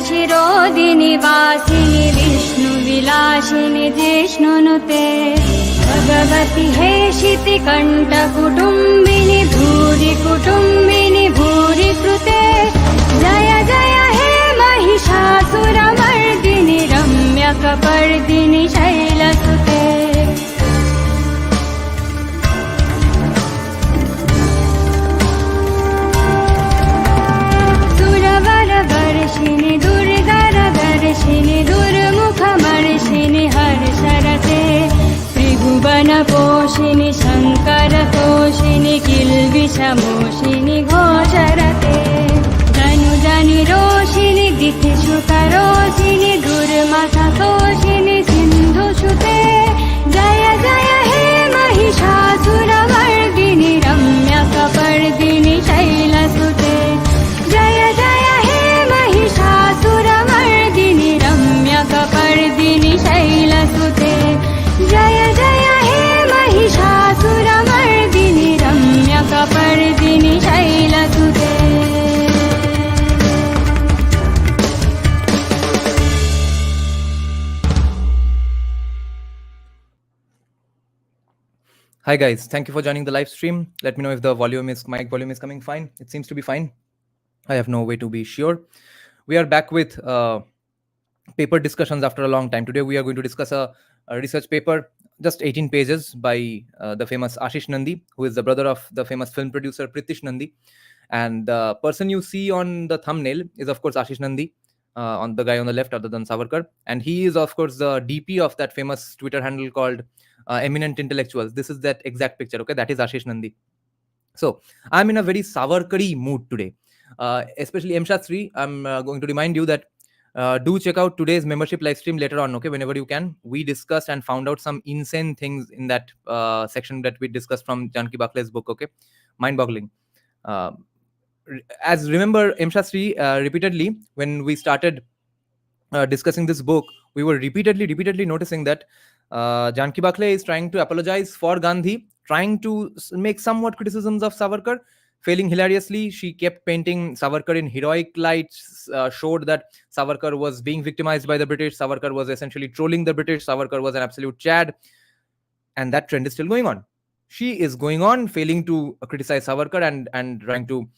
शिरोदिनि वासिनि विष्णुविलासिनि जिष्णुनुते भगवति हेशिति कण्ठकुटुम्बिनि भूरि कुटुम्बिनि भूरि कृते जय जय हे महिषासुरमर्दिनि रम्यकपर्दिनि शैलसुते सुरवरवर्षिणि दुर्धरदर्शिनि दुर्मुखमर्षिणि हर्षरते त्रिभुवनपोषिणि शङ्करतोषिणि किल्बिषमोषिनि घोषरते धनुजनिरोषिणि दितिश्रुतरोषिनि दुर्मथतोषिनि सिन्धुसुते जय जय हे महिषासुरमर्दिनि रम्यकपर्दिनि शैलसुते जय जय हे महिषासुरमर्दिनि रम्यकपर्दिनि शैलसुते जय जय हे Mahishasuramardini रम्यकपर्दिनि शैलसुते. Hi guys, thank you for joining the live stream. Let me know if the mic volume is coming fine. It seems to be fine. I have no way to be sure. We are back with paper discussions after a long time. Today we are going to discuss a research paper, just 18 pages by the famous Ashis Nandy, who is the brother of the famous film producer Pritish Nandy. And the person you see on the thumbnail is of course Ashis Nandy, on the guy on the left other than Savarkar. And he is of course the DP of that famous Twitter handle called Eminent Intellectuals. This is that exact picture, okay? That is Ashis Nandy. So I'm in a very Savarkari mood today. Especially M. Shastri, I'm going to remind you that do check out today's membership live stream later on, okay, whenever you can. We discussed and found out some insane things in that section that we discussed from Janki Bakle's book, okay? Mind-boggling. As remember, M. Shastri, repeatedly, when we started discussing this book, we were repeatedly noticing that Janki Bakle is trying to apologize for Gandhi, trying to make somewhat criticisms of Savarkar, failing hilariously. She kept painting Savarkar in heroic lights, showed that Savarkar was being victimized by the British, Savarkar was essentially trolling the British, Savarkar was an absolute Chad, and that trend is still going on. She is going on, failing to criticize Savarkar and trying to,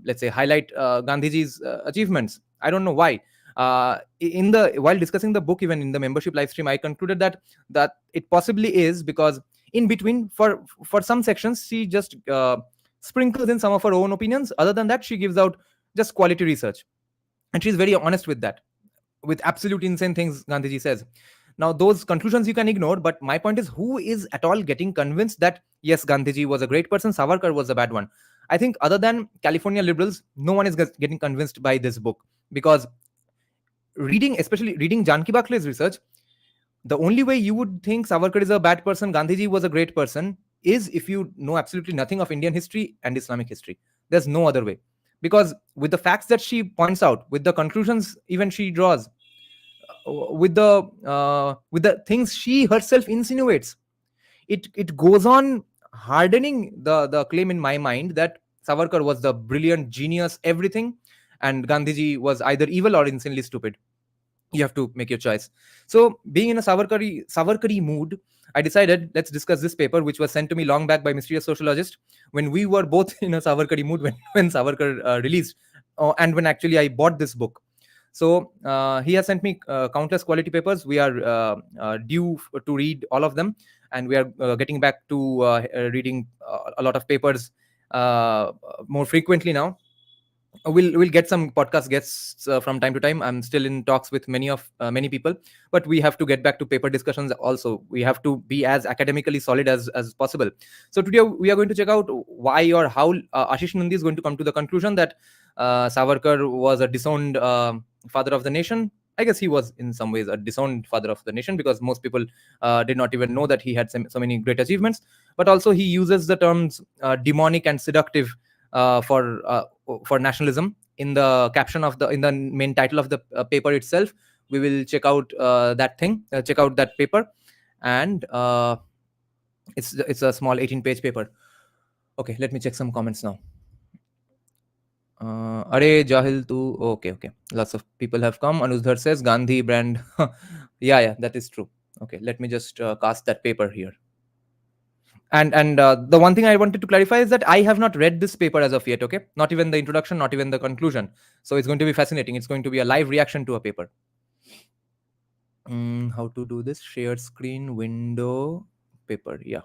let's say, highlight Gandhiji's achievements. I don't know why. While discussing the book, even in the membership live stream, I concluded that it possibly is because in between, for some sections, she just sprinkles in some of her own opinions. Other than that, she gives out just quality research, and she's very honest with that, with absolute insane things Gandhiji says. Now, those conclusions you can ignore, but my point is, who is at all getting convinced that yes, Gandhiji was a great person, Savarkar was a bad one? I think other than California liberals, no one is getting convinced by this book, because especially reading Janki Bakle's research, the only way you would think Savarkar is a bad person, Gandhiji was a great person, is if you know absolutely nothing of Indian history and Islamic history. There's no other way. Because with the facts that she points out, with the conclusions even she draws, with the things she herself insinuates, it goes on hardening the claim in my mind that Savarkar was the brilliant genius, everything, and Gandhiji was either evil or insanely stupid. You have to make your choice. So, being in a Savarkari mood, I decided let's discuss this paper, which was sent to me long back by mysterious sociologist when we were both in a Savarkari mood when Savarkar released, and when actually I bought this book. So he has sent me countless quality papers. We are due to read all of them, and we are getting back to reading a lot of papers more frequently now. We'll get some podcast guests from time to time. I'm still in talks with many people, but we have to get back to paper discussions also. We have to be as academically solid as possible. So today we are going to check out why or how Ashis Nandy is going to come to the conclusion that Savarkar was a disowned father of the nation. I guess he was in some ways a disowned father of the nation, because most people did not even know that he had so many great achievements. But also he uses the terms demonic and seductive for nationalism in the caption in the main title of the paper itself. We will check out check out that paper, and it's a small 18-page paper. Okay, let me check some comments now. Are Jahil too. Okay, okay. Lots of people have come. Anudhar says Gandhi brand. Yeah, yeah, that is true. Okay, let me just cast that paper here. And the one thing I wanted to clarify is that I have not read this paper as of yet. Okay, not even the introduction, not even the conclusion. So it's going to be fascinating. It's going to be a live reaction to a paper. How to do this? Share screen window paper. Yeah.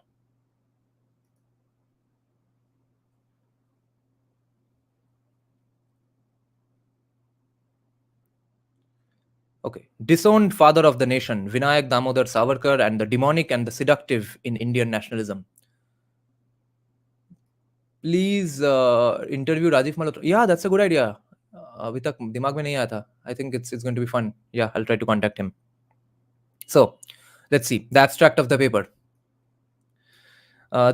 Okay. Disowned father of the nation, Vinayak Damodar Savarkar, and the demonic and the seductive in Indian nationalism. Please interview Rajiv Malhotra. Yeah, that's a good idea. अभी तक दिमाग में नहीं आया था. I think it's going to be fun. Yeah, I'll try to contact him. So, let's see the abstract of the paper.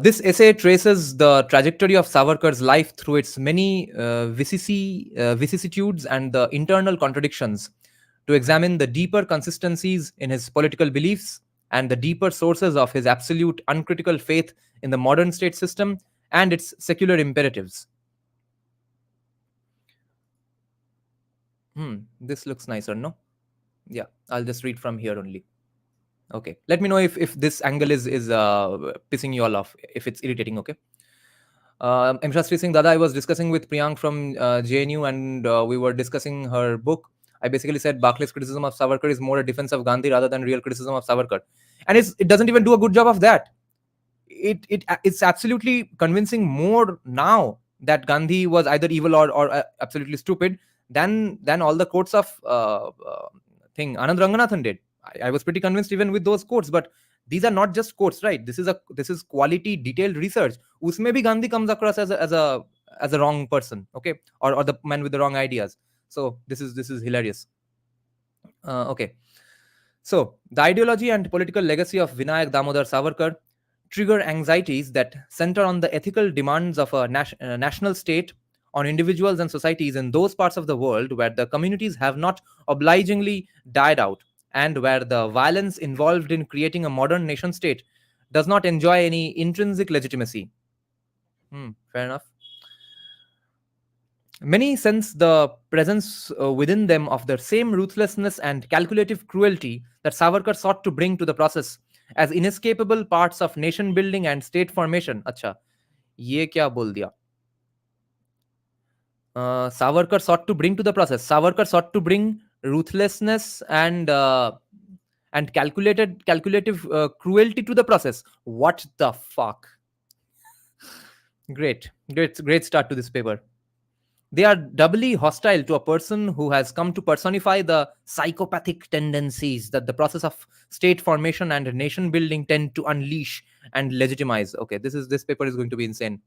This essay traces the trajectory of Savarkar's life through its many vicissitudes and the internal contradictions, to examine the deeper consistencies in his political beliefs and the deeper sources of his absolute uncritical faith in the modern state system and its secular imperatives. This looks nicer, no? Yeah, I'll just read from here only. Okay, let me know if this angle is pissing you all off, if it's irritating. Okay. M. Shastri Singh, Dada, I was discussing with Priyank from JNU, and we were discussing her book. I basically said Barclay's criticism of Savarkar is more a defense of Gandhi rather than real criticism of Savarkar, and it doesn't even do a good job of that. It's absolutely convincing more now that Gandhi was either evil or absolutely stupid than all the quotes of thing Anand Ranganathan did. I was pretty convinced even with those quotes, but these are not just quotes, right? This is quality, detailed research. Usme bhi Gandhi comes across as a wrong person, okay, or the man with the wrong ideas. So this is hilarious. Okay, so the ideology and political legacy of Vinayak Damodar Savarkar trigger anxieties that center on the ethical demands of a national state on individuals and societies in those parts of the world where the communities have not obligingly died out, and where the violence involved in creating a modern nation state does not enjoy any intrinsic legitimacy. Fair enough. Many sense the presence within them of the same ruthlessness and calculative cruelty that Savarkar sought to bring to the process as inescapable parts of nation building and state formation. अच्छा, ये क्या बोल दिया? Savarkar sought to bring to the process. Savarkar sought to bring ruthlessness and calculative cruelty to the process. What the fuck? Great start to this paper. They are doubly hostile to a person who has come to personify the psychopathic tendencies that the process of state formation and nation building tend to unleash and legitimize. Okay, this paper is going to be insane.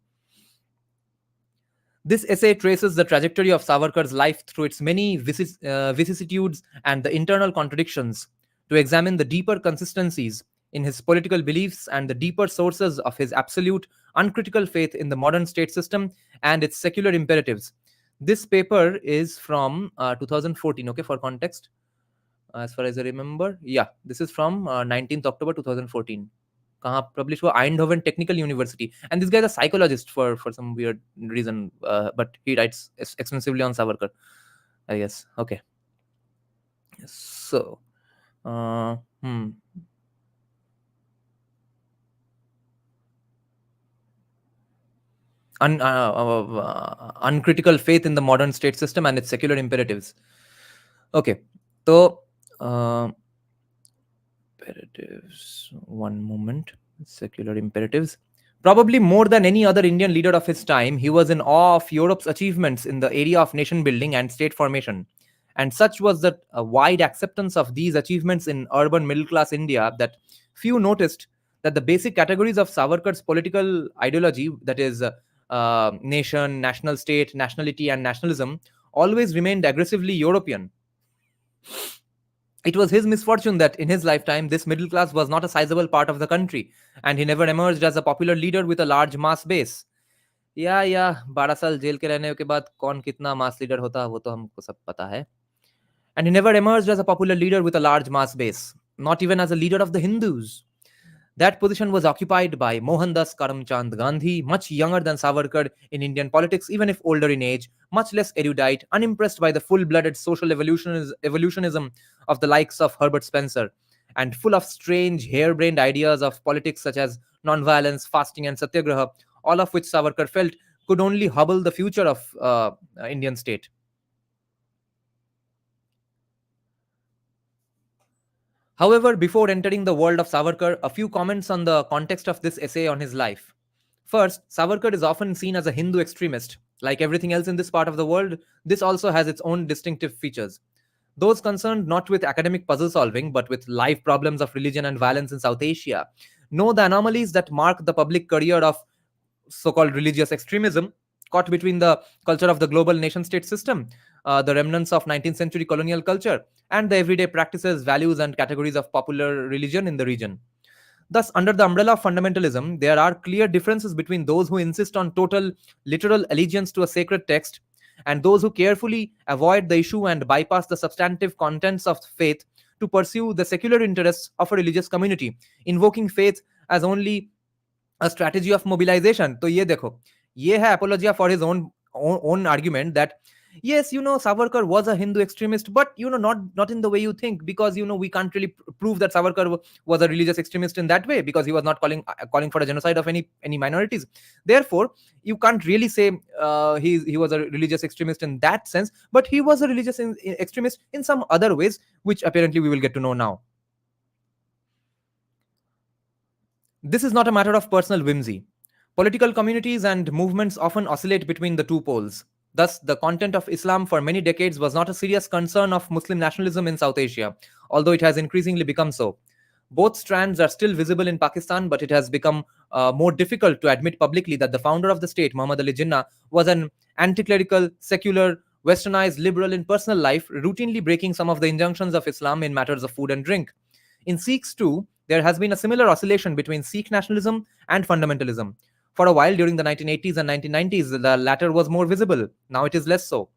This essay traces the trajectory of Savarkar's life through its many vicissitudes and the internal contradictions, to examine the deeper consistencies in his political beliefs and the deeper sources of his absolute uncritical faith in the modern state system and its secular imperatives. This paper is from 2014, okay, for context, as far as I remember. Yeah, this is from 19th October 2014. कहाँ published हुआ? Eindhoven Technical University. And this guy is a psychologist for some weird reason, but he writes extensively on Savarkar, I guess. Okay. So, uncritical faith in the modern state system and its secular imperatives. Okay, so imperatives. One moment. Secular imperatives. Probably more than any other Indian leader of his time, he was in awe of Europe's achievements in the area of nation building and state formation. And such was the wide acceptance of these achievements in urban middle class India that few noticed that the basic categories of Savarkar's political ideology, that is, nation, national state, nationality, and nationalism, always remained aggressively European. It was his misfortune that in his lifetime, this middle class was not a sizable part of the country, and he never emerged as a popular leader with a large mass base. या 12 साल jail के रहने के बाद कौन कितना मास leader होता है वो तो हमको सब पता है. And he never emerged as a popular leader with a large mass base, not even as a leader of the Hindus. That position was occupied by Mohandas Karamchand Gandhi, much younger than Savarkar in Indian politics, even if older in age, much less erudite, unimpressed by the full blooded social evolutionism of the likes of Herbert Spencer, and full of strange, harebrained ideas of politics such as nonviolence, fasting, and satyagraha, all of which Savarkar felt could only hobble the future of Indian state. However, before entering the world of Savarkar, a few comments on the context of this essay on his life. First, Savarkar is often seen as a Hindu extremist. Like everything else in this part of the world, this also has its own distinctive features. Those concerned not with academic puzzle solving, but with life problems of religion and violence in South Asia, know the anomalies that mark the public career of so called religious extremism, caught between the culture of the global nation state system, the remnants of 19th century colonial culture, and the everyday practices, values, and categories of popular religion in the region. Thus, under the umbrella of fundamentalism, there are clear differences between those who insist on total literal allegiance to a sacred text and those who carefully avoid the issue and bypass the substantive contents of faith to pursue the secular interests of a religious community, invoking faith as only a strategy of mobilization. तो ये देखो, ये है apologia for his own argument that yes, Savarkar was a Hindu extremist, but not in the way you think, because we can't really prove that Savarkar was a religious extremist in that way, because he was not calling for a genocide of any minorities. Therefore, you can't really say he was a religious extremist in that sense, but he was a religious extremist in some other ways, which apparently we will get to know now. This is not a matter of personal whimsy. Political communities and movements often oscillate between the two poles. Thus, the content of Islam for many decades was not a serious concern of Muslim nationalism in South Asia, although it has increasingly become so. Both strands are still visible in Pakistan, but it has become more difficult to admit publicly that the founder of the state, Muhammad Ali Jinnah, was an anti clerical, secular, westernized liberal in personal life, routinely breaking some of the injunctions of Islam in matters of food and drink. In Sikhs, too, there has been a similar oscillation between Sikh nationalism and fundamentalism. For a while during the 1980s and 1990s, the latter was more visible. Now it is less so.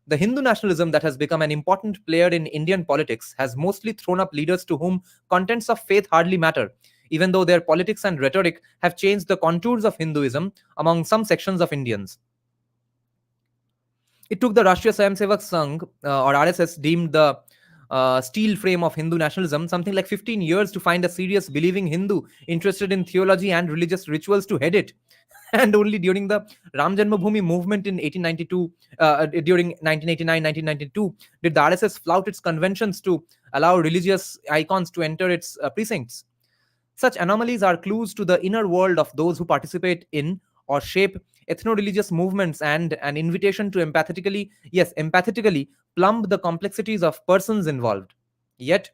The Hindu nationalism that has become an important player in Indian politics has mostly thrown up leaders to whom contents of faith hardly matter, even though their politics and rhetoric have changed the contours of Hinduism among some sections of Indians. It took the Rashtriya Swayamsevak Sangh, or RSS, deemed the steel frame of Hindu nationalism, something like 15 years to find a serious believing Hindu interested in theology and religious rituals to head it. And only during the Ram Janmabhoomi movement in 1892, during 1989-1992, did the RSS flout its conventions to allow religious icons to enter its precincts. Such anomalies are clues to the inner world of those who participate in or shape ethno-religious movements, and an invitation to empathetically plumb the complexities of persons involved. Yet,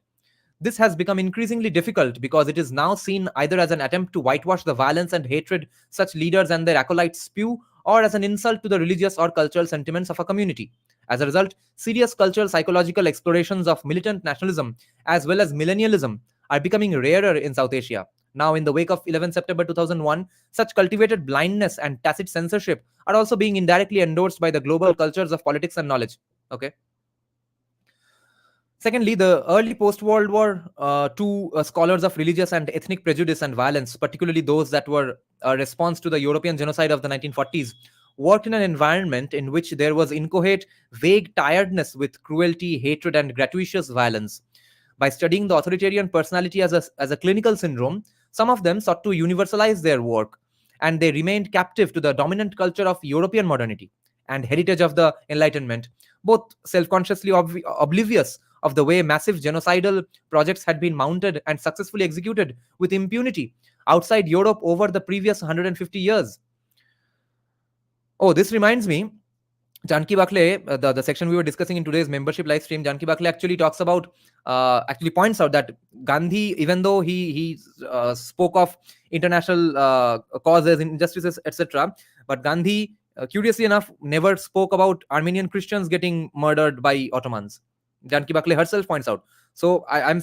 this has become increasingly difficult because it is now seen either as an attempt to whitewash the violence and hatred such leaders and their acolytes spew, or as an insult to the religious or cultural sentiments of a community. As a result, serious cultural psychological explorations of militant nationalism as well as millennialism are becoming rarer in South Asia. Now, in the wake of 11 September 2001, such cultivated blindness and tacit censorship are also being indirectly endorsed by the global cultures of politics and knowledge. Okay. Secondly, the early post-World War II scholars of religious and ethnic prejudice and violence, particularly those that were a response to the European genocide of the 1940s, worked in an environment in which there was inchoate, vague tiredness with cruelty, hatred, and gratuitous violence. By studying the authoritarian personality as a clinical syndrome, some of them sought to universalize their work, and they remained captive to the dominant culture of European modernity and heritage of the Enlightenment, both self-consciously oblivious of the way massive genocidal projects had been mounted and successfully executed with impunity outside Europe over the previous 150 years. Oh, this reminds me, Janki Bakle, the section we were discussing in today's membership live stream, Janki Bakle actually points out that Gandhi, even though he spoke of international causes, injustices, etc., but Gandhi, curiously enough, never spoke about Armenian Christians getting murdered by Ottomans. Janki Bakle herself points out. So I'm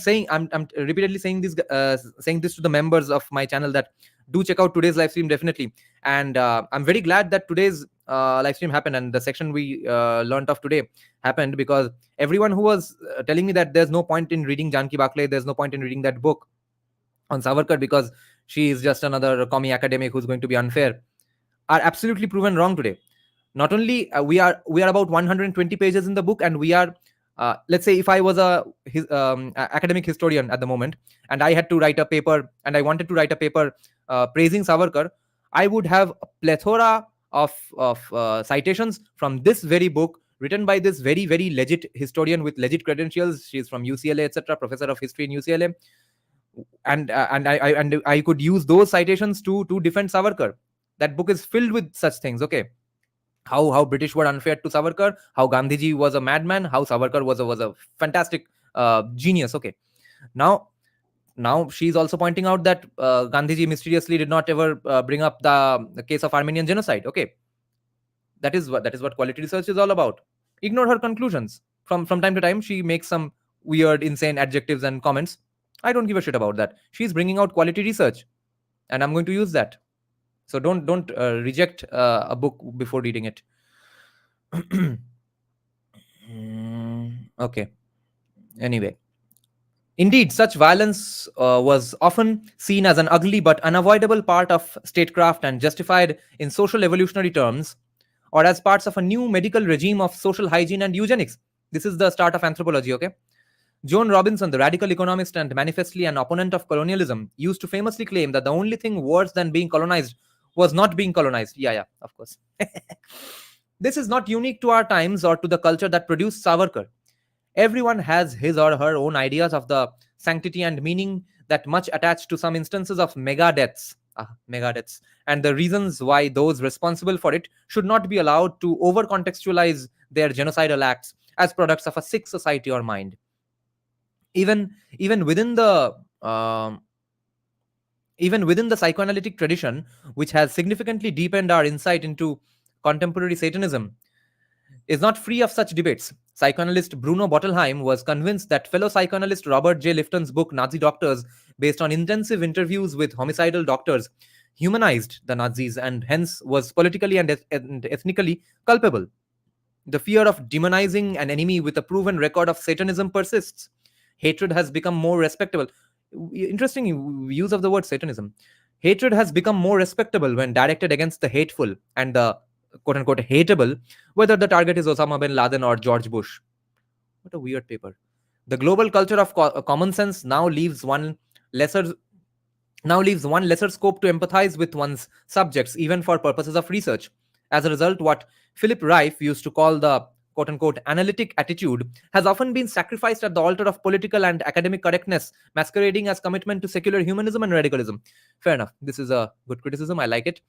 repeatedly saying this to the members of my channel that do check out today's live stream definitely. And I'm very glad that today's live stream happened and the section we learned of today happened, because everyone who was telling me that there's no point in reading Janki Bakle, there's no point in reading that book, on Savarkar because she is just another commie academic who's going to be unfair, are absolutely proven wrong today. Not only we are about 120 pages in the book, and we are let's say if I was academic historian at the moment, and I had to write a paper, and I wanted to write a paper praising Savarkar, I would have a plethora of citations from this very book, written by this very very legit historian with legit credentials. She's from UCLA, etc., professor of history in UCLA. And I could use those citations to defend Savarkar. That book is filled with such things. Okay, how British were unfair to Savarkar, how Gandhiji was a madman, how Savarkar was a fantastic genius. Okay, now now she's also pointing out that Gandhiji mysteriously did not ever bring up the case of Armenian genocide. Okay, that is what quality research is all about. Ignore her conclusions. From time to time, she makes some weird, insane adjectives and comments. I don't give a shit about that. She's bringing out quality research, and I'm going to use that. So don't reject a book before reading it. Okay. Anyway, indeed, such violence was often seen as an ugly but unavoidable part of statecraft and justified in social evolutionary terms, or as parts of a new medical regime of social hygiene and eugenics. This is the start of anthropology, okay? Joan Robinson, the radical economist and manifestly an opponent of colonialism, used to famously claim that the only thing worse than being colonized was not being colonized. Yeah, yeah, of course. This is not unique to our times or to the culture that produced Savarkar. Everyone has his or her own ideas of the sanctity and meaning that much attached to some instances of mega deaths. Mega deaths, and the reasons why those responsible for it should not be allowed to over contextualize their genocidal acts as products of a sick society or mind. Even within the even within the psychoanalytic tradition, which has significantly deepened our insight into contemporary Satanism, is not free of such debates. Psychoanalyst Bruno Bottelheim was convinced that fellow psychoanalyst Robert J. Lifton's book Nazi Doctors, based on intensive interviews with homicidal doctors, humanized the Nazis and hence was politically and ethnically culpable. The fear of demonizing an enemy with a proven record of Satanism persists. Hatred has become more respectable. Interesting use of the word Satanism. Hatred has become more respectable when directed against the hateful and the quote unquote hateable, whether the target is Osama bin Laden or George Bush. What a weird paper. The global culture of common sense lesser now leaves one lesser scope to empathize with one's subjects, even for purposes of research. As a result, what Philip Rife used to call the quote unquote analytic attitude has often been sacrificed at the altar of political and academic correctness, masquerading as commitment to secular humanism and radicalism. Fair enough. This is a good criticism. I like it.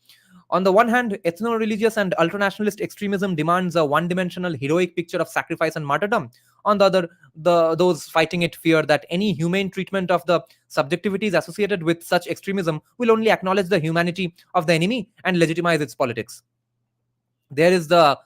On the one hand, ethno religious and ultranationalist extremism demands a one dimensional heroic picture of sacrifice and martyrdom. On the other, those fighting it fear that any humane treatment of the subjectivities associated with such extremism will only acknowledge the humanity of the enemy and legitimize its politics. There is the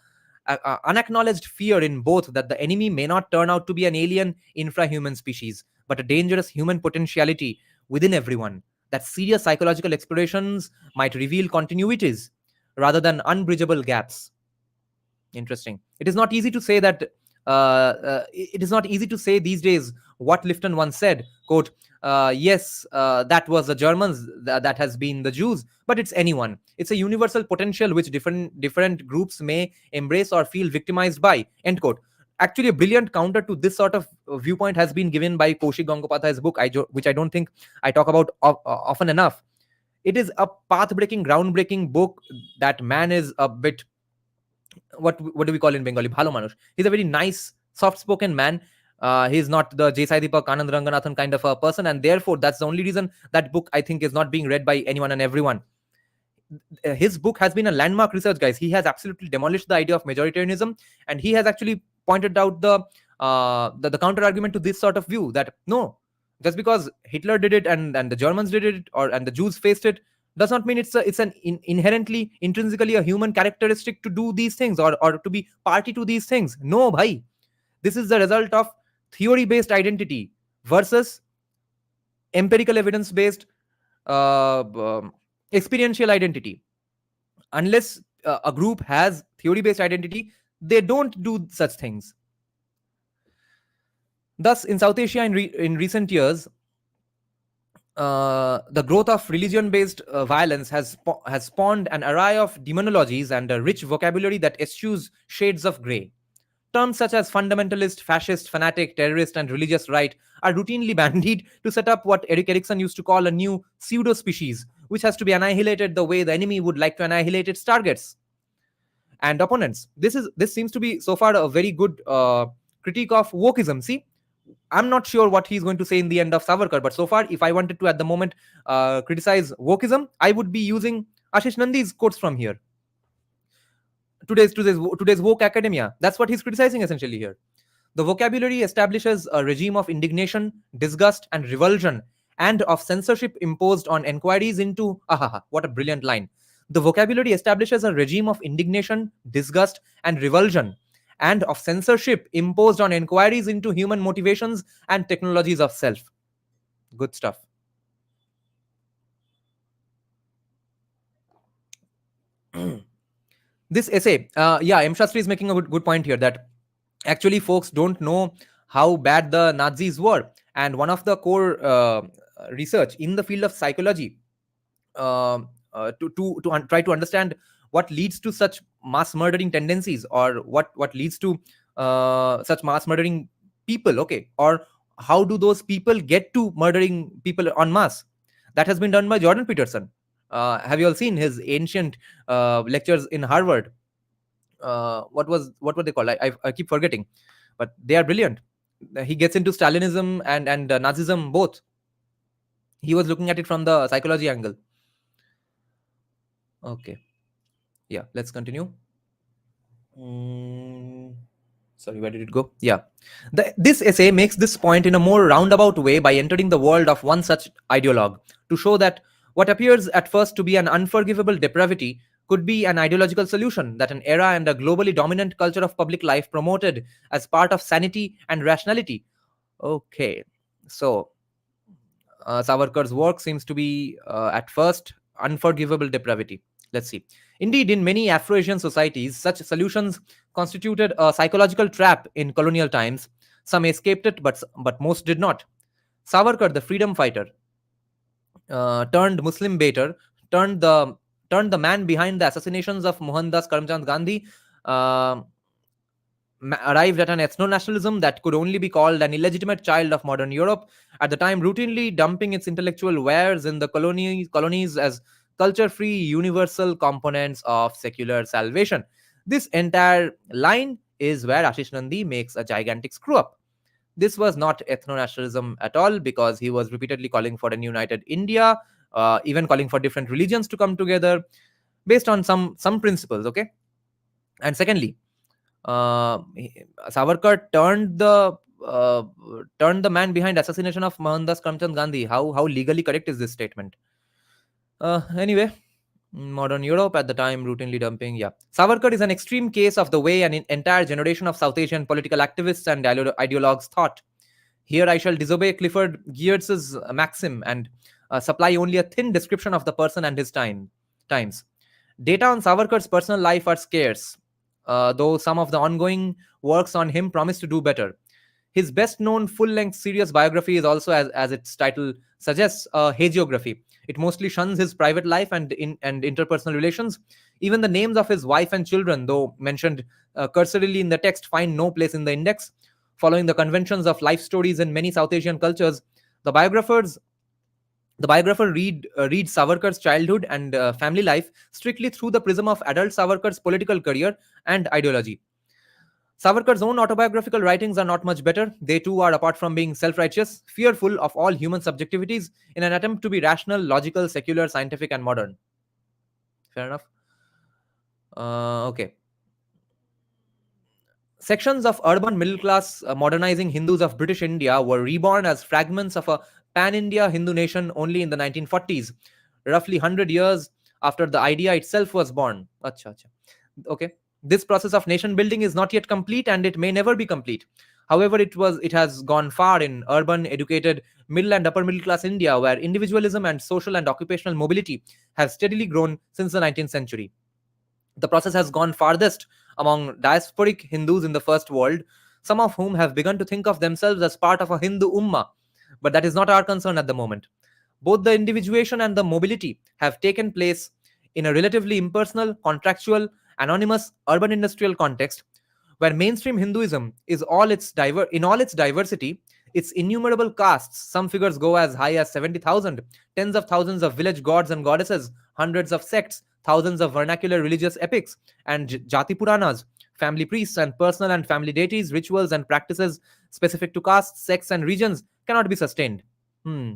unacknowledged fear in both that the enemy may not turn out to be an alien infrahuman species, but a dangerous human potentiality within everyone. That serious psychological explorations might reveal continuities rather than unbridgeable gaps. Interesting. It is not easy to say that. It is not easy to say these days what Lifton once said. Quote, yes, that was the Germans, that has been the Jews, but it's anyone. It's a universal potential which different groups may embrace or feel victimized by. End quote. Actually, a brilliant counter to this sort of viewpoint has been given by Kaushik Gangopadhyay's book, which I don't think I talk about often enough. It is a path-breaking, groundbreaking book. That man is a bit, what do we call in Bengali? Bhalo Manush. He's a very nice, soft-spoken man. He's not the J. Sai Deepak, Anand Ranganathan kind of a person, and therefore that's the only reason that book I think is not being read by anyone and everyone. His book has been a landmark research, guys. He has absolutely demolished the idea of majoritarianism, and he has actually pointed out the counter argument to this sort of view that no, just because Hitler did it and the Germans did it and the Jews faced it does not mean it's an inherently intrinsically a human characteristic to do these things or to be party to these things. No, bhai, this is the result of theory based identity versus empirical evidence based experiential identity. Unless a group has theory based identity, they don't do such things. Thus, in South Asia in recent years, the growth of religion-based violence has spawned an array of demonologies and a rich vocabulary that eschews shades of grey. Terms such as fundamentalist, fascist, fanatic, terrorist, and religious right are routinely bandied to set up what Erik Erikson used to call a new pseudo species, which has to be annihilated the way the enemy would like to annihilate its targets and opponents. This seems to be so far a very good critique of wokeism. See, I'm not sure what he's going to say in the end of Savarkar, but so far, if I wanted to at the moment criticize wokeism, I would be using Ashish Nandy's quotes from here. Today's woke academia. That's what he's criticizing essentially here. The vocabulary establishes a regime of indignation, disgust, and revulsion, and of censorship imposed on inquiries into. What a brilliant line. The vocabulary establishes a regime of indignation, disgust, and revulsion, and of censorship imposed on inquiries into human motivations and technologies of self. Good stuff. This essay, M. Shastri is making a good point here that actually folks don't know how bad the Nazis were. And one of the core research in the field of psychology to try to understand what leads to such mass murdering tendencies, or what leads to such mass murdering people, okay, or how do those people get to murdering people en masse. That has been done by Jordan Peterson. Have you all seen his ancient lectures in Harvard? What were they called? I keep forgetting, but they are brilliant. He gets into Stalinism and Nazism both. He was looking at it from the psychology angle. Okay, yeah, let's continue. Sorry, where did it go? Yeah, this essay makes this point in a more roundabout way by entering the world of one such ideologue to show that what appears at first to be an unforgivable depravity could be an ideological solution that an era and a globally dominant culture of public life promoted as part of sanity and rationality. Okay, so Savarkar's work seems to be at first unforgivable depravity. Let's see. Indeed, in many Afro-Asian societies, such solutions constituted a psychological trap in colonial times. Some escaped it, but most did not. Savarkar, the freedom fighter, turned Muslim baiter, turned the man behind the assassinations of Mohandas Karamchand Gandhi, uh, arrived at an ethno-nationalism that could only be called an illegitimate child of modern Europe, at the time routinely dumping its intellectual wares in the colonies as culture-free universal components of secular salvation. This entire line is where Ashish Nandy makes a gigantic screw-up. This was not ethno-nationalism at all, because he was repeatedly calling for an united India, even calling for different religions to come together based on some principles, okay? And secondly, Savarkar turned the man behind assassination of Mohandas Karamchand Gandhi. How legally correct is this statement? Anyway, modern Europe at the time routinely dumping. Yeah, Savarkar is an extreme case of the way an entire generation of South Asian political activists and ideologues thought. Here I shall disobey Clifford Geertz's maxim and supply only a thin description of the person and his times. Data on Savarkar's personal life are scarce, though some of the ongoing works on him promise to do better. His best known full length serious biography is also, as its title suggests, a hagiography. It mostly shuns his private life and interpersonal relations. Even the names of his wife and children, though mentioned cursorily in the text, find no place in the index. Following the conventions of life stories in many South Asian cultures, the biographer reads Savarkar's childhood and family life strictly through the prism of adult Savarkar's political career and ideology. Savarkar's own autobiographical writings are not much better. They too are, apart from being self-righteous, fearful of all human subjectivities in an attempt to be rational, logical, secular, scientific, and modern. Fair enough. Okay. Sections of urban middle class modernizing Hindus of British India were reborn as fragments of a pan India Hindu nation only in the 1940s, roughly 100 years after the idea itself was born. Acha, acha. Okay. This process of nation building is not yet complete, and it may never be complete. However, it has gone far in urban, educated, middle and upper middle class India, where individualism and social and occupational mobility have steadily grown since the 19th century. The process has gone farthest among diasporic Hindus in the First World, some of whom have begun to think of themselves as part of a Hindu Ummah. But that is not our concern at the moment. Both the individuation and the mobility have taken place in a relatively impersonal, contractual, anonymous, urban industrial context where mainstream Hinduism is in all its diversity, its innumerable castes. Some figures go as high as 70,000, tens of thousands of village gods and goddesses, hundreds of sects, thousands of vernacular religious epics and jati puranas, family priests and personal and family deities, rituals and practices specific to castes, sects, and regions cannot be sustained. Hmm.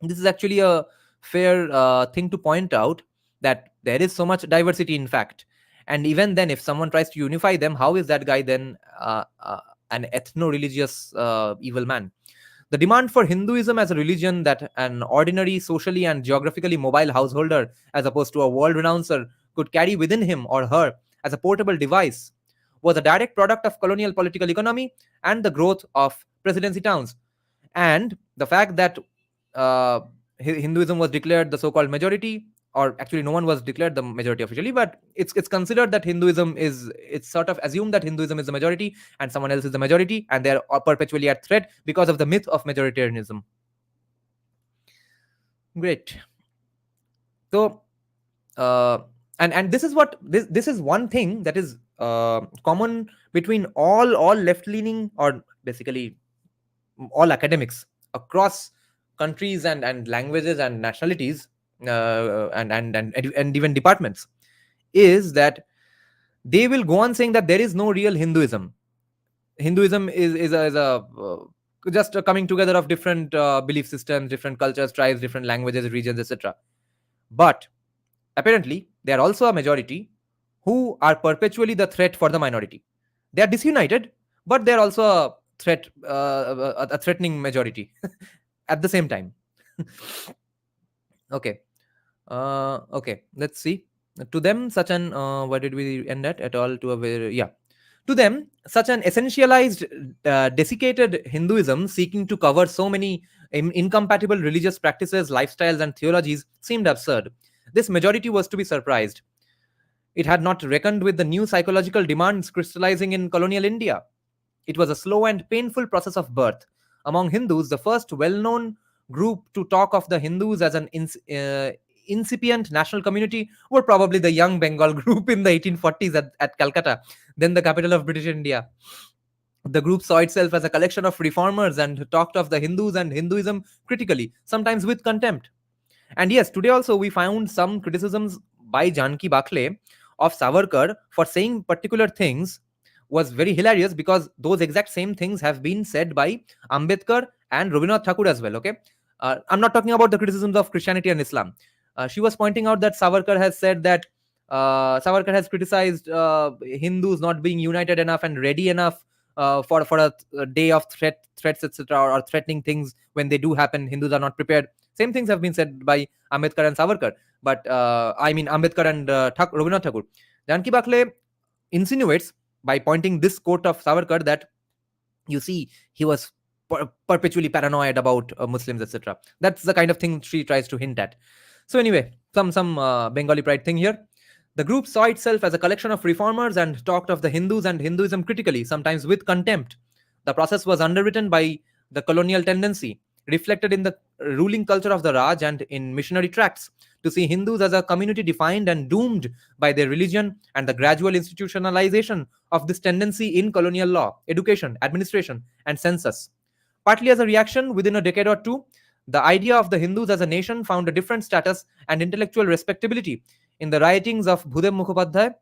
This is actually a fair thing to point out, that there is so much diversity, in fact. And even then, if someone tries to unify them, how is that guy then an ethno religious evil man? The demand for Hinduism as a religion that an ordinary, socially and geographically mobile householder, as opposed to a world renouncer, could carry within him or her as a portable device was a direct product of colonial political economy and the growth of presidency towns. And the fact that uh, Hinduism was declared the so-called majority, or actually no one was declared the majority officially, but it's considered that it's sort of assumed that Hinduism is the majority and someone else is the majority, and they're perpetually at threat because of the myth of majoritarianism. Great. So and this is what this is one thing that is common between all left leaning, or basically all academics across countries and languages and nationalities, and even departments, is that they will go on saying that there is no real Hinduism. Hinduism is just a coming together of different belief systems, different cultures, tribes, different languages, regions, etc. But apparently they are also a majority who are perpetually the threat for the minority. They are disunited, but they are also a threatening majority at the same time. Okay. Okay, let's see. To them, such an where did we end at all? To a very, yeah. To them, such an essentialized, desiccated Hinduism seeking to cover so many incompatible religious practices, lifestyles, and theologies seemed absurd. This majority was to be surprised. It had not reckoned with the new psychological demands crystallizing in colonial India. It was a slow and painful process of birth. Among Hindus, the first well known group to talk of the Hindus as an incipient national community were probably the young Bengal group in the 1840s at Calcutta, then the capital of British India. The group saw itself as a collection of reformers and talked of the Hindus and Hinduism critically, sometimes with contempt. And yes, today also we found some criticisms by Janki Bakle of Savarkar for saying particular things was very hilarious, because those exact same things have been said by Ambedkar and Rabindranath Thakur as well. Okay, I'm not talking about the criticisms of Christianity and Islam. She was pointing out that Savarkar has said that Savarkar has criticized Hindus not being united enough and ready enough for a day of threats, etc., or threatening things when they do happen. Hindus are not prepared. Same things have been said by Ambedkar and Savarkar, but I mean Ambedkar and Rabindranath Thakur. Janki Bakle insinuates by pointing this quote of Savarkar that, you see, he was perpetually paranoid about Muslims, etc. That's the kind of thing she tries to hint at. So anyway, some Bengali pride thing here. The group saw itself as a collection of reformers and talked of the Hindus and Hinduism critically, sometimes with contempt. The process was underwritten by the colonial tendency, reflected in the ruling culture of the Raj and in missionary tracts, to see Hindus as a community defined and doomed by their religion, and the gradual institutionalization of this tendency in colonial law, education, administration, and census. Partly as a reaction, within a decade or two, the idea of the Hindus as a nation found a different status and intellectual respectability in the writings of Bhudev Mukhopadhyay,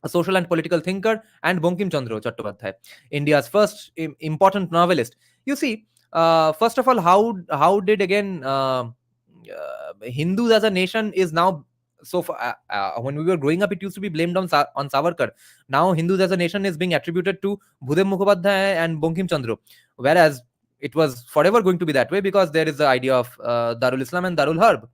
a social and political thinker, and Bankim Chandra Chattopadhyay, India's first important novelist. You see, first of all, how did again Hindus as a nation is now, so when we were growing up, it used to be blamed on Savarkar. Now Hindus as a nation is being attributed to Bhudev Mukhopadhyay and Bankim Chandra, whereas it was forever going to be that way, because there is the idea of Darul Islam and Darul Harb.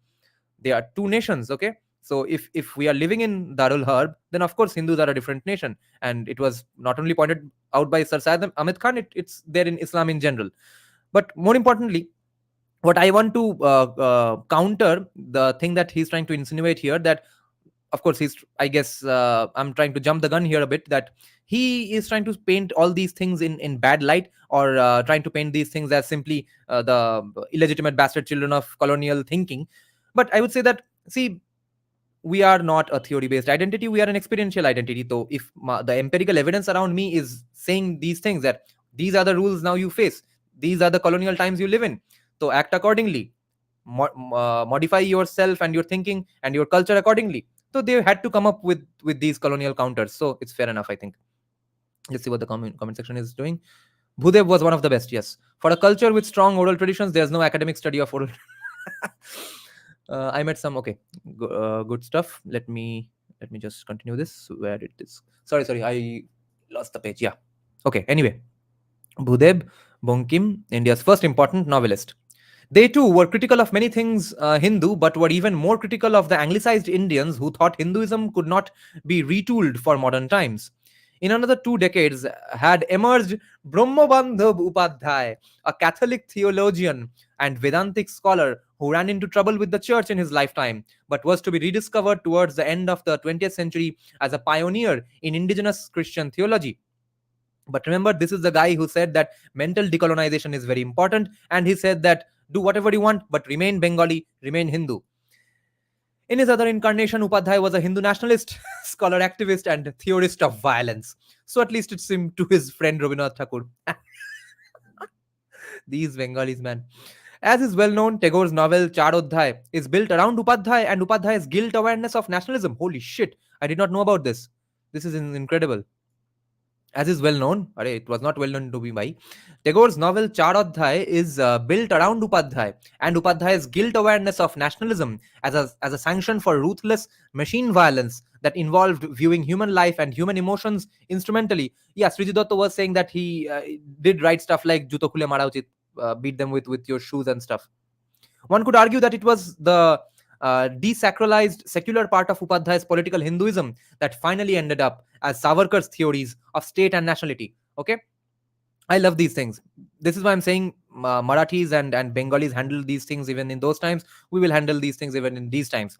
They are two nations. Okay, so if we are living in Darul Harb, then of course Hindus are a different nation, and it was not only pointed out by Sir Syed Ahmed Khan, it's there in Islam in general. But more importantly, what I want to counter the thing that he's trying to insinuate here, that of course he's, I guess I'm trying to jump the gun here a bit, that he is trying to paint all these things in bad light, or trying to paint these things as simply the illegitimate bastard children of colonial thinking. But I would say that, see, we are not a theory based identity, we are an experiential identity. So if the empirical evidence around me is saying these things, that these are the rules now you face, these are the colonial times you live in, so act accordingly, modify yourself and your thinking and your culture accordingly. So they had to come up with these colonial counters, so it's fair enough, I think. Let's see what the comment section is doing. Bhudev was one of the best, yes. For a culture with strong oral traditions, there's no academic study of oral. I met some, okay, good stuff. Let me just continue this. Where it is? Sorry, I lost the page. Yeah. Okay. Anyway, Bhudev Bonkim, India's first important novelist. They too were critical of many things Hindu, but were even more critical of the anglicized Indians who thought Hinduism could not be retooled for modern times. In another 2 decades had emerged Brahmabandhu Upadhyay, a Catholic theologian and Vedantic scholar who ran into trouble with the church in his lifetime, but was to be rediscovered towards the end of the 20th century as a pioneer in indigenous Christian theology. But remember, this is the guy who said that mental decolonization is very important, and he said that do whatever you want, but remain Bengali, remain Hindu. In his other incarnation, Upadhyay was a Hindu nationalist, scholar, activist, and theorist of violence. So at least it seemed to his friend Rabindranath Thakur. These Bengalis, man. As is well known, Tagore's novel Charodhyay is built around Upadhyay and Upadhyay's guilt awareness of nationalism. Holy shit, I did not know about this. This is incredible. As is well known, it was not well known to be by. Tagore's novel Charodhyay is built around Upadhyay and Upadhyay's guilt awareness of nationalism as a sanction for ruthless machine violence that involved viewing human life and human emotions instrumentally. Yeah, Sriji Dotto was saying that he did write stuff like Juto Khule Mara Uchit, beat them with your shoes and stuff. One could argue that it was the desacralized secular part of Upadhyay's political Hinduism that finally ended up as Savarkar's theories of state and nationality. Okay, I love these things. This is why I'm saying Marathis and Bengalis handle these things even in those times. We will handle these things even in these times.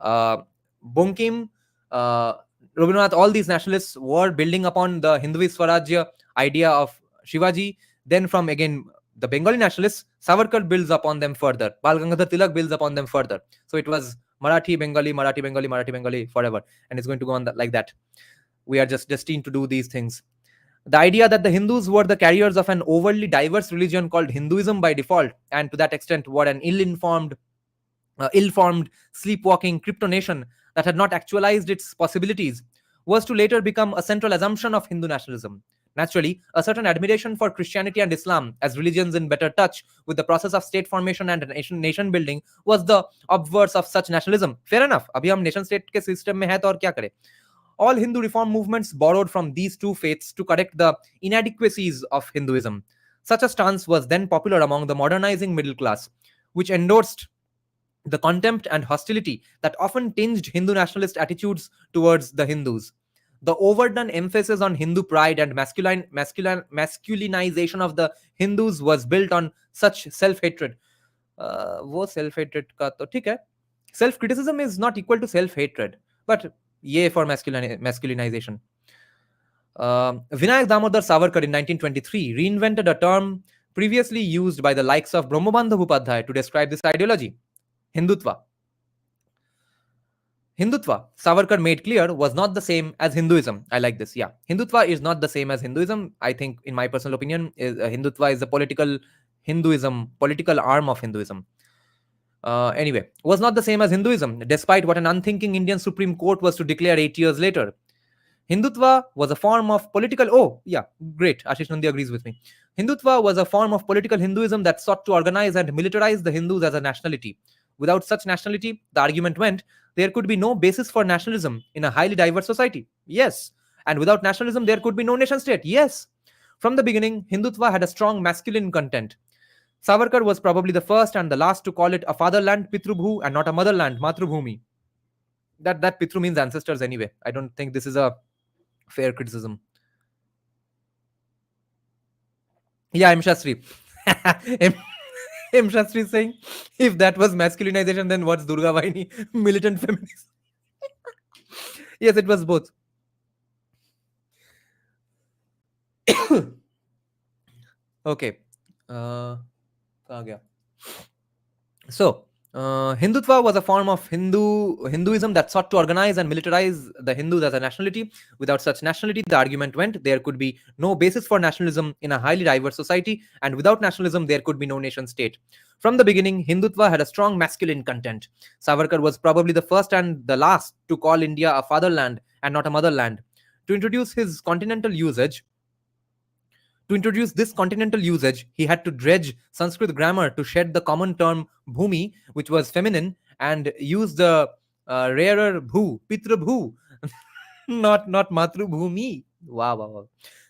Bonkim, uh, Rabindranath, all these nationalists were building upon the Hinduist Swarajya idea of Shivaji. Then from again the Bengali nationalists, Savarkar builds upon them further. Bal Gangadhar Tilak builds upon them further. So it was Marathi, Bengali, Marathi, Bengali, Marathi, Bengali forever. And it's going to go on like that. We are just destined to do these things. The idea that the Hindus were the carriers of an overly diverse religion called Hinduism by default, and to that extent were an ill-formed, sleepwalking crypto nation that had not actualized its possibilities, was to later become a central assumption of Hindu nationalism. Naturally, a certain admiration for Christianity and Islam as religions in better touch with the process of state formation and nation building was the obverse of such nationalism. Fair enough. अभी हम nation state के system में है तो और क्या करें? All Hindu reform movements borrowed from these two faiths to correct the inadequacies of Hinduism. Such a stance was then popular among the modernizing middle class, which endorsed the contempt and hostility that often tinged Hindu nationalist attitudes towards the Hindus. The overdone emphasis on Hindu pride and masculinization of the Hindus was built on such self-hatred. वो self-hatred का तो ठीक है. Self-criticism is not equal to self-hatred, but yay for masculinization. Vinayak Damodar Savarkar in 1923 reinvented a term previously used by the likes of Brahmabandhu Upadhyay to describe this ideology: Hindutva. Hindutva, Savarkar made clear, was not the same as Hinduism. I like this. Yeah. Hindutva is not the same as Hinduism. I think, in my personal opinion, Hindutva is a political arm of Hinduism. Anyway, was not the same as Hinduism, despite what an unthinking Indian Supreme Court was to declare 8 years later. Hindutva was a form of political. Oh, yeah, great. Ashish Nandy agrees with me. Hindutva was a form of political Hinduism that sought to organize and militarize the Hindus as a nationality. Without such nationality, the argument went, there could be no basis for nationalism in a highly diverse society. Yes. And without nationalism, there could be no nation state. Yes. From the beginning, Hindutva had a strong masculine content. Savarkar was probably the first and the last to call it a fatherland, Pitrubhu, and not a motherland, Matrubhumi. That Pitru means ancestors anyway. I don't think this is a fair criticism. Yeah, M. Shastri. M. Shastri is saying, if that was masculinization, then what's Durga Vaini? Militant feminist. Yes, it was both. Okay. कहाँ गया? So, Hindutva was a form of Hinduism that sought to organize and militarize the Hindus as a nationality. Without such nationality, the argument went, there could be no basis for nationalism in a highly diverse society, and without nationalism, there could be no nation state. From the beginning, Hindutva had a strong masculine content. Savarkar was probably the first and the last to call India a fatherland and not a motherland. To introduce his continental usage, to introduce this continental usage, he had to dredge Sanskrit grammar to shed the common term bhumi, which was feminine, and use the rarer bhu, pitra bhu, not matru bhumi. Wow, wow, wow.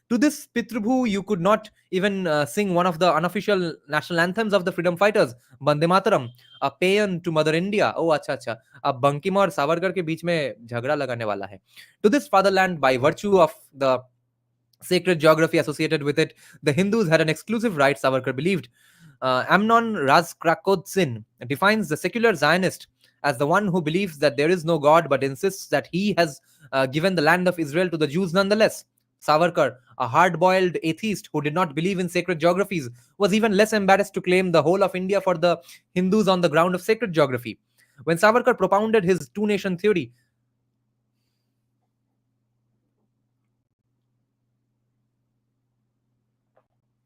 To this Pitrubhu, you could not even sing one of the unofficial national anthems of the freedom fighters, Bande Mataram, a paean to Mother India. Oh, अच्छा अच्छा. अब बंकिम और सावरकर के बीच में झगड़ा लगाने वाला है. To this fatherland, by virtue of the sacred geography associated with it, the Hindus had an exclusive right, Savarkar believed. Amnon Razkrakodsin defines the secular Zionist as the one who believes that there is no God but insists that he has given the land of Israel to the Jews nonetheless. Savarkar, a hard boiled atheist who did not believe in sacred geographies, was even less embarrassed to claim the whole of India for the Hindus on the ground of sacred geography. When Savarkar propounded his two nation theory,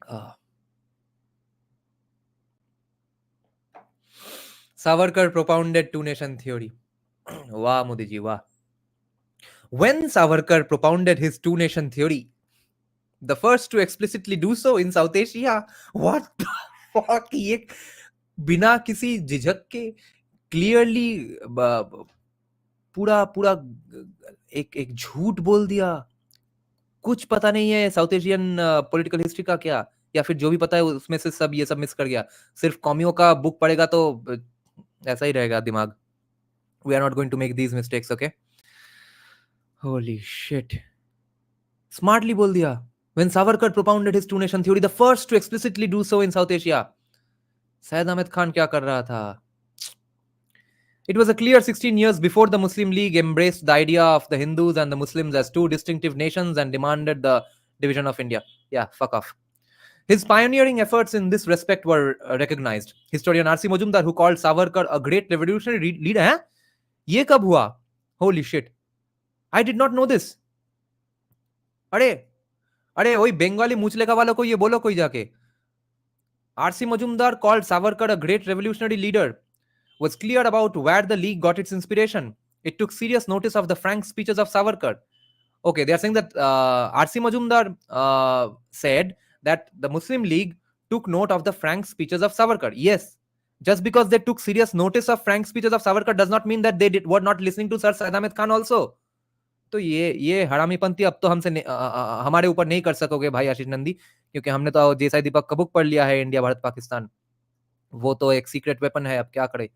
uh, Savarkar propounded two nation theory. Wow, Modi ji, wow. When Savarkar propounded his two nation theory, the first to explicitly do so in South Asia, what the fuck? ये बिना किसी झिझक के clearly पूरा पूरा एक एक झूठ बोल दिया. कुछ पता नहीं है साउथ एशियन पॉलिटिकल हिस्ट्री का क्या, या फिर जो भी पता है उसमें से सब ये सब मिस कर गया. सिर्फ कॉमियों का बुक पढ़ेगा तो ऐसा ही रहेगा दिमाग. We are not going to make these mistakes, okay? Holy shit. Smartly बोल दिया. When Savarkar propounded his two nation theory, the first to explicitly do so in South Asia, Syed Ahmed Khan क्या कर रहा था? It was a clear 16 years before the Muslim League embraced the idea of the Hindus and the Muslims as two distinctive nations and demanded the division of India. Yeah, fuck off. His pioneering efforts in this respect were recognized. Historian R.C. Majumdar, who called Savarkar a great revolutionary leader, हैं? ये कब हुआ? Holy shit. I did not know this. अरे अरे वही बंगाली मुचलेका वालों को ये बोलो कोई जाके. R.C. Majumdar called Savarkar a great revolutionary leader, was clear about where the League got its inspiration. It took serious notice of the frank speeches of Savarkar. Okay, they are saying that R.C. Majumdar said that the Muslim League took note of the frank speeches of Savarkar. Yes, just because they took serious notice of frank speeches of Savarkar does not mean that they were not listening to Sir Syed Ahmed Khan also. तो ये हरामीपंथी अब तो हमसे हमारे ऊपर नहीं कर सकोगे भाई आशीष नंदी, क्योंकि हमने तो जैसा दीपक का बुक पढ़ लिया है, इंडिया भारत पाकिस्तान. वो तो एक सीक्रेट वेपन है, अब क्या करे.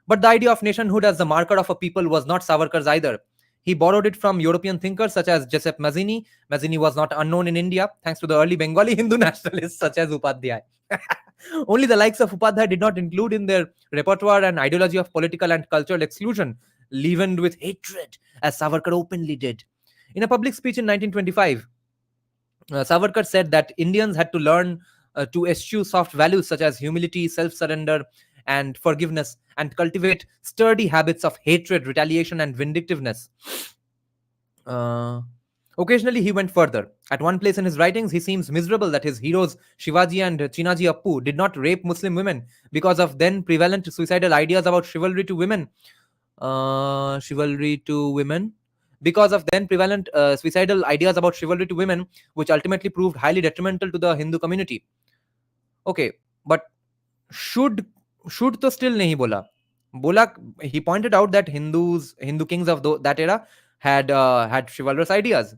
But the idea of nationhood as the marker of a people was not Savarkar's either. He borrowed it from European thinkers such as Joseph Mazzini. Mazzini was not unknown in India thanks to the early Bengali Hindu nationalists such as Upadhyay. Only the likes of Upadhyay did not include in their repertoire an ideology of political and cultural exclusion, leavened with hatred, as Savarkar openly did. In a public speech in 1925, Savarkar said that Indians had to learn to eschew soft values such as humility, self-surrender, and forgiveness, and cultivate sturdy habits of hatred, retaliation, and vindictiveness. Occasionally, he went further. At one place in his writings, he seems miserable that his heroes Shivaji and Chinaji Appu did not rape Muslim women because of then prevalent suicidal ideas about chivalry to women. Because of then prevalent suicidal ideas about chivalry to women, which ultimately proved highly detrimental to the Hindu community. Okay, but should तो still नहीं बोला. He pointed out that Hindu kings of that era had chivalrous ideas.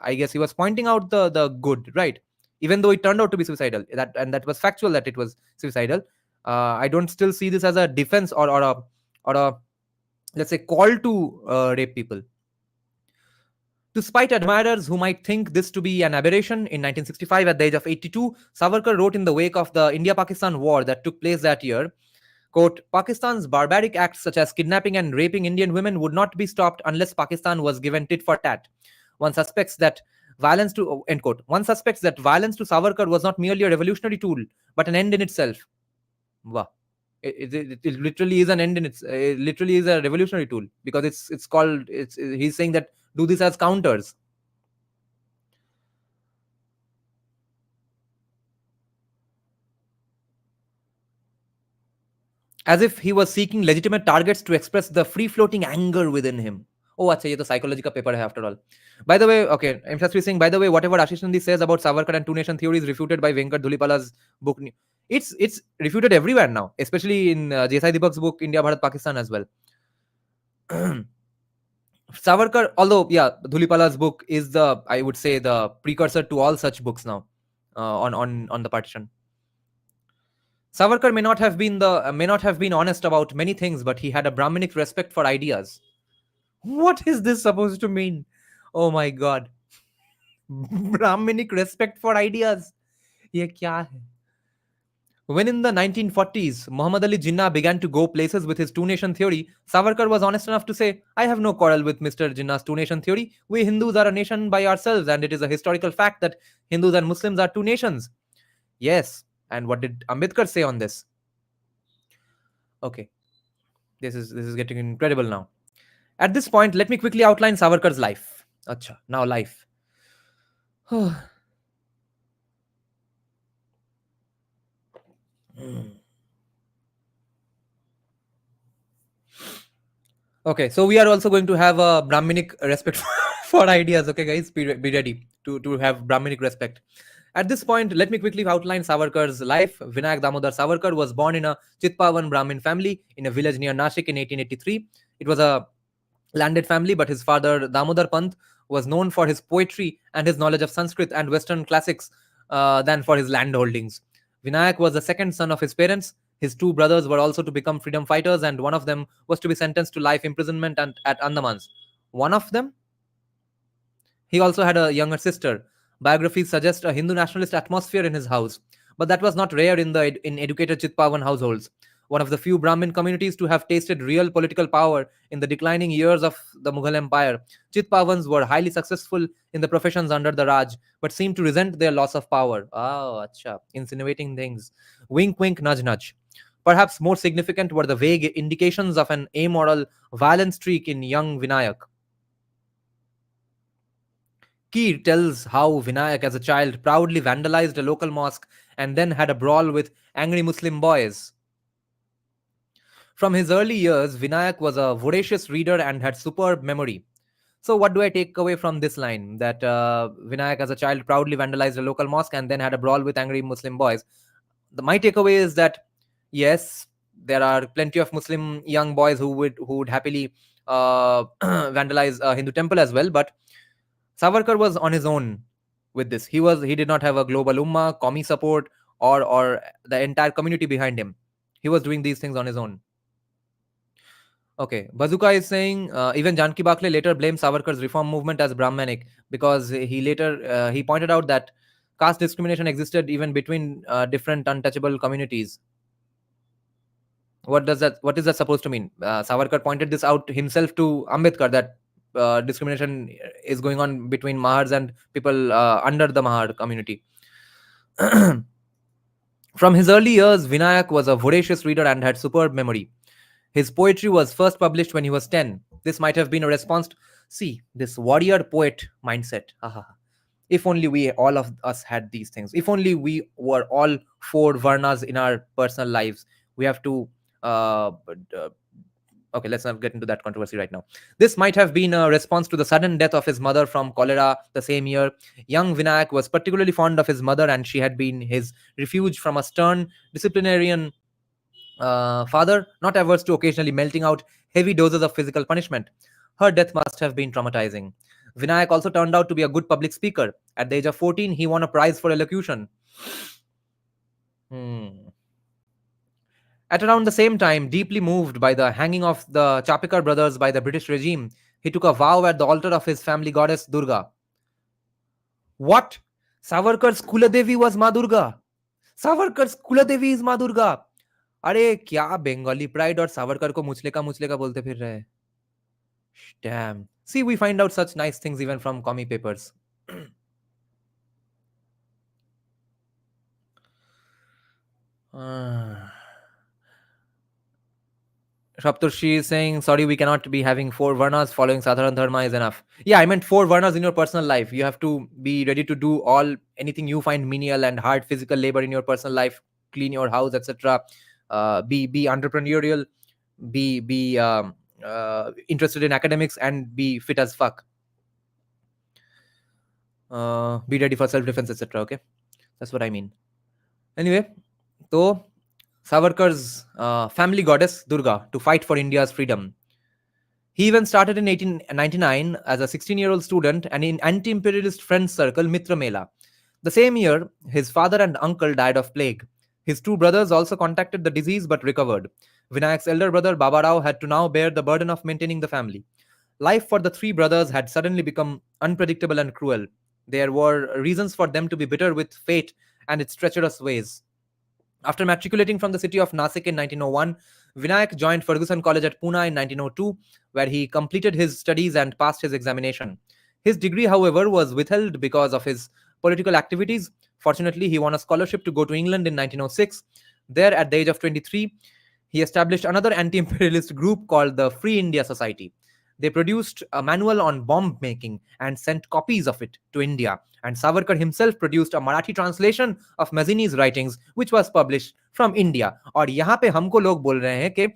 I guess he was pointing out the good, right? Even though it turned out to be suicidal, that was factual that it was suicidal. I don't still see this as a defense or a let's say call to rape people. To spite admirers who might think this to be an aberration, in 1965, at the age of 82, Savarkar wrote in the wake of the India-Pakistan war that took place that year, quote, Pakistan's barbaric acts such as kidnapping and raping Indian women would not be stopped unless Pakistan was given tit for tat. One suspects that Violence to end quote. One suspects that violence to Savarkar was not merely a revolutionary tool, but an end in itself. Wow. It literally is an end in its. It literally is a revolutionary tool because it's called. It's he's saying that do this as counters. As if he was seeking legitimate targets to express the free floating anger within him. Oh, acha, ye to psychology ka paper hai after all. By the way, okay, I'm just saying, by the way, whatever Ashish Nandy says about Savarkar and two nation theory is refuted by Venkat Dhulipala's book. It's refuted everywhere now, especially in Jesai Deepak's book, India, Bharat, Pakistan as well. Savarkar, although, yeah, Dhulipala's book is the, I would say, the precursor to all such books now on the partition. Savarkar may not have been honest about many things, but he had a Brahminic respect for ideas. What is this supposed to mean? Oh my god. Brahminic respect for ideas. Ye kya hai? When in the 1940s, Muhammad Ali Jinnah began to go places with his two nation theory, Savarkar was honest enough to say, I have no quarrel with Mr. Jinnah's two nation theory. We Hindus are a nation by ourselves, and it is a historical fact that Hindus and Muslims are two nations. Yes. And what did Ambedkar say on this? Okay. This is getting incredible now. At this point, let me quickly outline Savarkar's life. Acha, now life. Okay, so we are also going to have a Brahminic respect for ideas. Okay, guys, be ready to have Brahminic respect. At this point, let me quickly outline Savarkar's life. Vinayak Damodar Savarkar was born in a Chitpavan Brahmin family in a village near Nashik in 1883. It was a landed family, but his father Damodar Pant was known for his poetry and his knowledge of Sanskrit and Western classics than for his land holdings. Vinayak was the second son of his parents. His two brothers were also to become freedom fighters, and one of them was to be sentenced to life imprisonment at Andamans. One of them? He also had a younger sister. Biographies suggest a Hindu nationalist atmosphere in his house, but that was not rare in educated Chitpavan households. One of the few Brahmin communities to have tasted real political power in the declining years of the Mughal Empire, Chitpavans were highly successful in the professions under the Raj, but seemed to resent their loss of power. Oh, acha, insinuating things. Wink, wink, nudge, nudge. Perhaps more significant were the vague indications of an amoral, violent streak in young Vinayak. Keir tells how Vinayak, as a child, proudly vandalized a local mosque and then had a brawl with angry Muslim boys. From his early years, Vinayak was a voracious reader and had superb memory. So, what do I take away from this line? That Vinayak, as a child, proudly vandalized a local mosque and then had a brawl with angry Muslim boys. My takeaway is that yes, there are plenty of Muslim young boys who would happily vandalize a Hindu temple as well, but Savarkar was on his own with this. He did not have a global ummah, commie support, or the entire community behind him. He was doing these things on his own. Okay, Bazooka is saying even Janki Bakle later blamed Savarkar's reform movement as Brahmanic because he pointed out that caste discrimination existed even between different untouchable communities. What is that supposed to mean? Savarkar pointed this out himself to Ambedkar that discrimination is going on between Mahars and people under the Mahar community. From his early years, Vinayak was a voracious reader and had superb memory. His poetry was first published when he was 10. This might have been a response to, see, this warrior poet mindset. If only we, all of us, had these things. If only we were all four Varnas in our personal lives. We have to. Okay, let's not get into that controversy right now. This might have been a response to the sudden death of his mother from cholera the same year. Young Vinayak was particularly fond of his mother, and she had been his refuge from a stern disciplinarian father, not averse to occasionally melting out heavy doses of physical punishment. Her death must have been traumatizing. Vinayak also turned out to be a good public speaker. At the age of 14, he won a prize for elocution. At around the same time, deeply moved by the hanging of the Chapekar brothers by the British regime, he took a vow at the altar of his family goddess Durga. What? Savarkar's Kuladevi was Ma Durga. Savarkar's Kuladevi is Ma Durga. अरे क्या Bengali pride और सावरकर को मुचले का बोलते फिर रहे हैं. Damn. See, we find out such nice things even from commie papers. Uh, Shapturshi is saying, sorry, we cannot be having four varnas. Following Sadharan Dharma is enough. Yeah, I meant four varnas in your personal life. You have to be ready to do all anything you find menial and hard physical labor in your personal life, clean your house, etc. Be entrepreneurial, be interested in academics, and be fit as fuck. Be ready for self defense, etc. Okay, that's what I mean. Anyway, so Savarkar's family goddess Durga to fight for India's freedom. He even started in 1899 as a 16-year-old student and in anti-imperialist friends circle Mitra Mela. The same year, his father and uncle died of plague. His two brothers also contracted the disease but recovered. Vinayak's elder brother Baba Rao had to now bear the burden of maintaining the family. Life for the three brothers had suddenly become unpredictable and cruel. There were reasons for them to be bitter with fate and its treacherous ways. After matriculating from the city of Nasik in 1901, Vinayak joined Ferguson College at Pune in 1902, where he completed his studies and passed his examination. His degree, however, was withheld because of his political activities. Fortunately, he won a scholarship to go to England in 1906. There, at the age of 23, he established another anti imperialist group called the Free India Society. They produced a manual on bomb making and sent copies of it to India. And Savarkar himself produced a Marathi translation of Mazzini's writings, which was published from India. और यहाँ पे हमको लोग बोल रहे हैं कि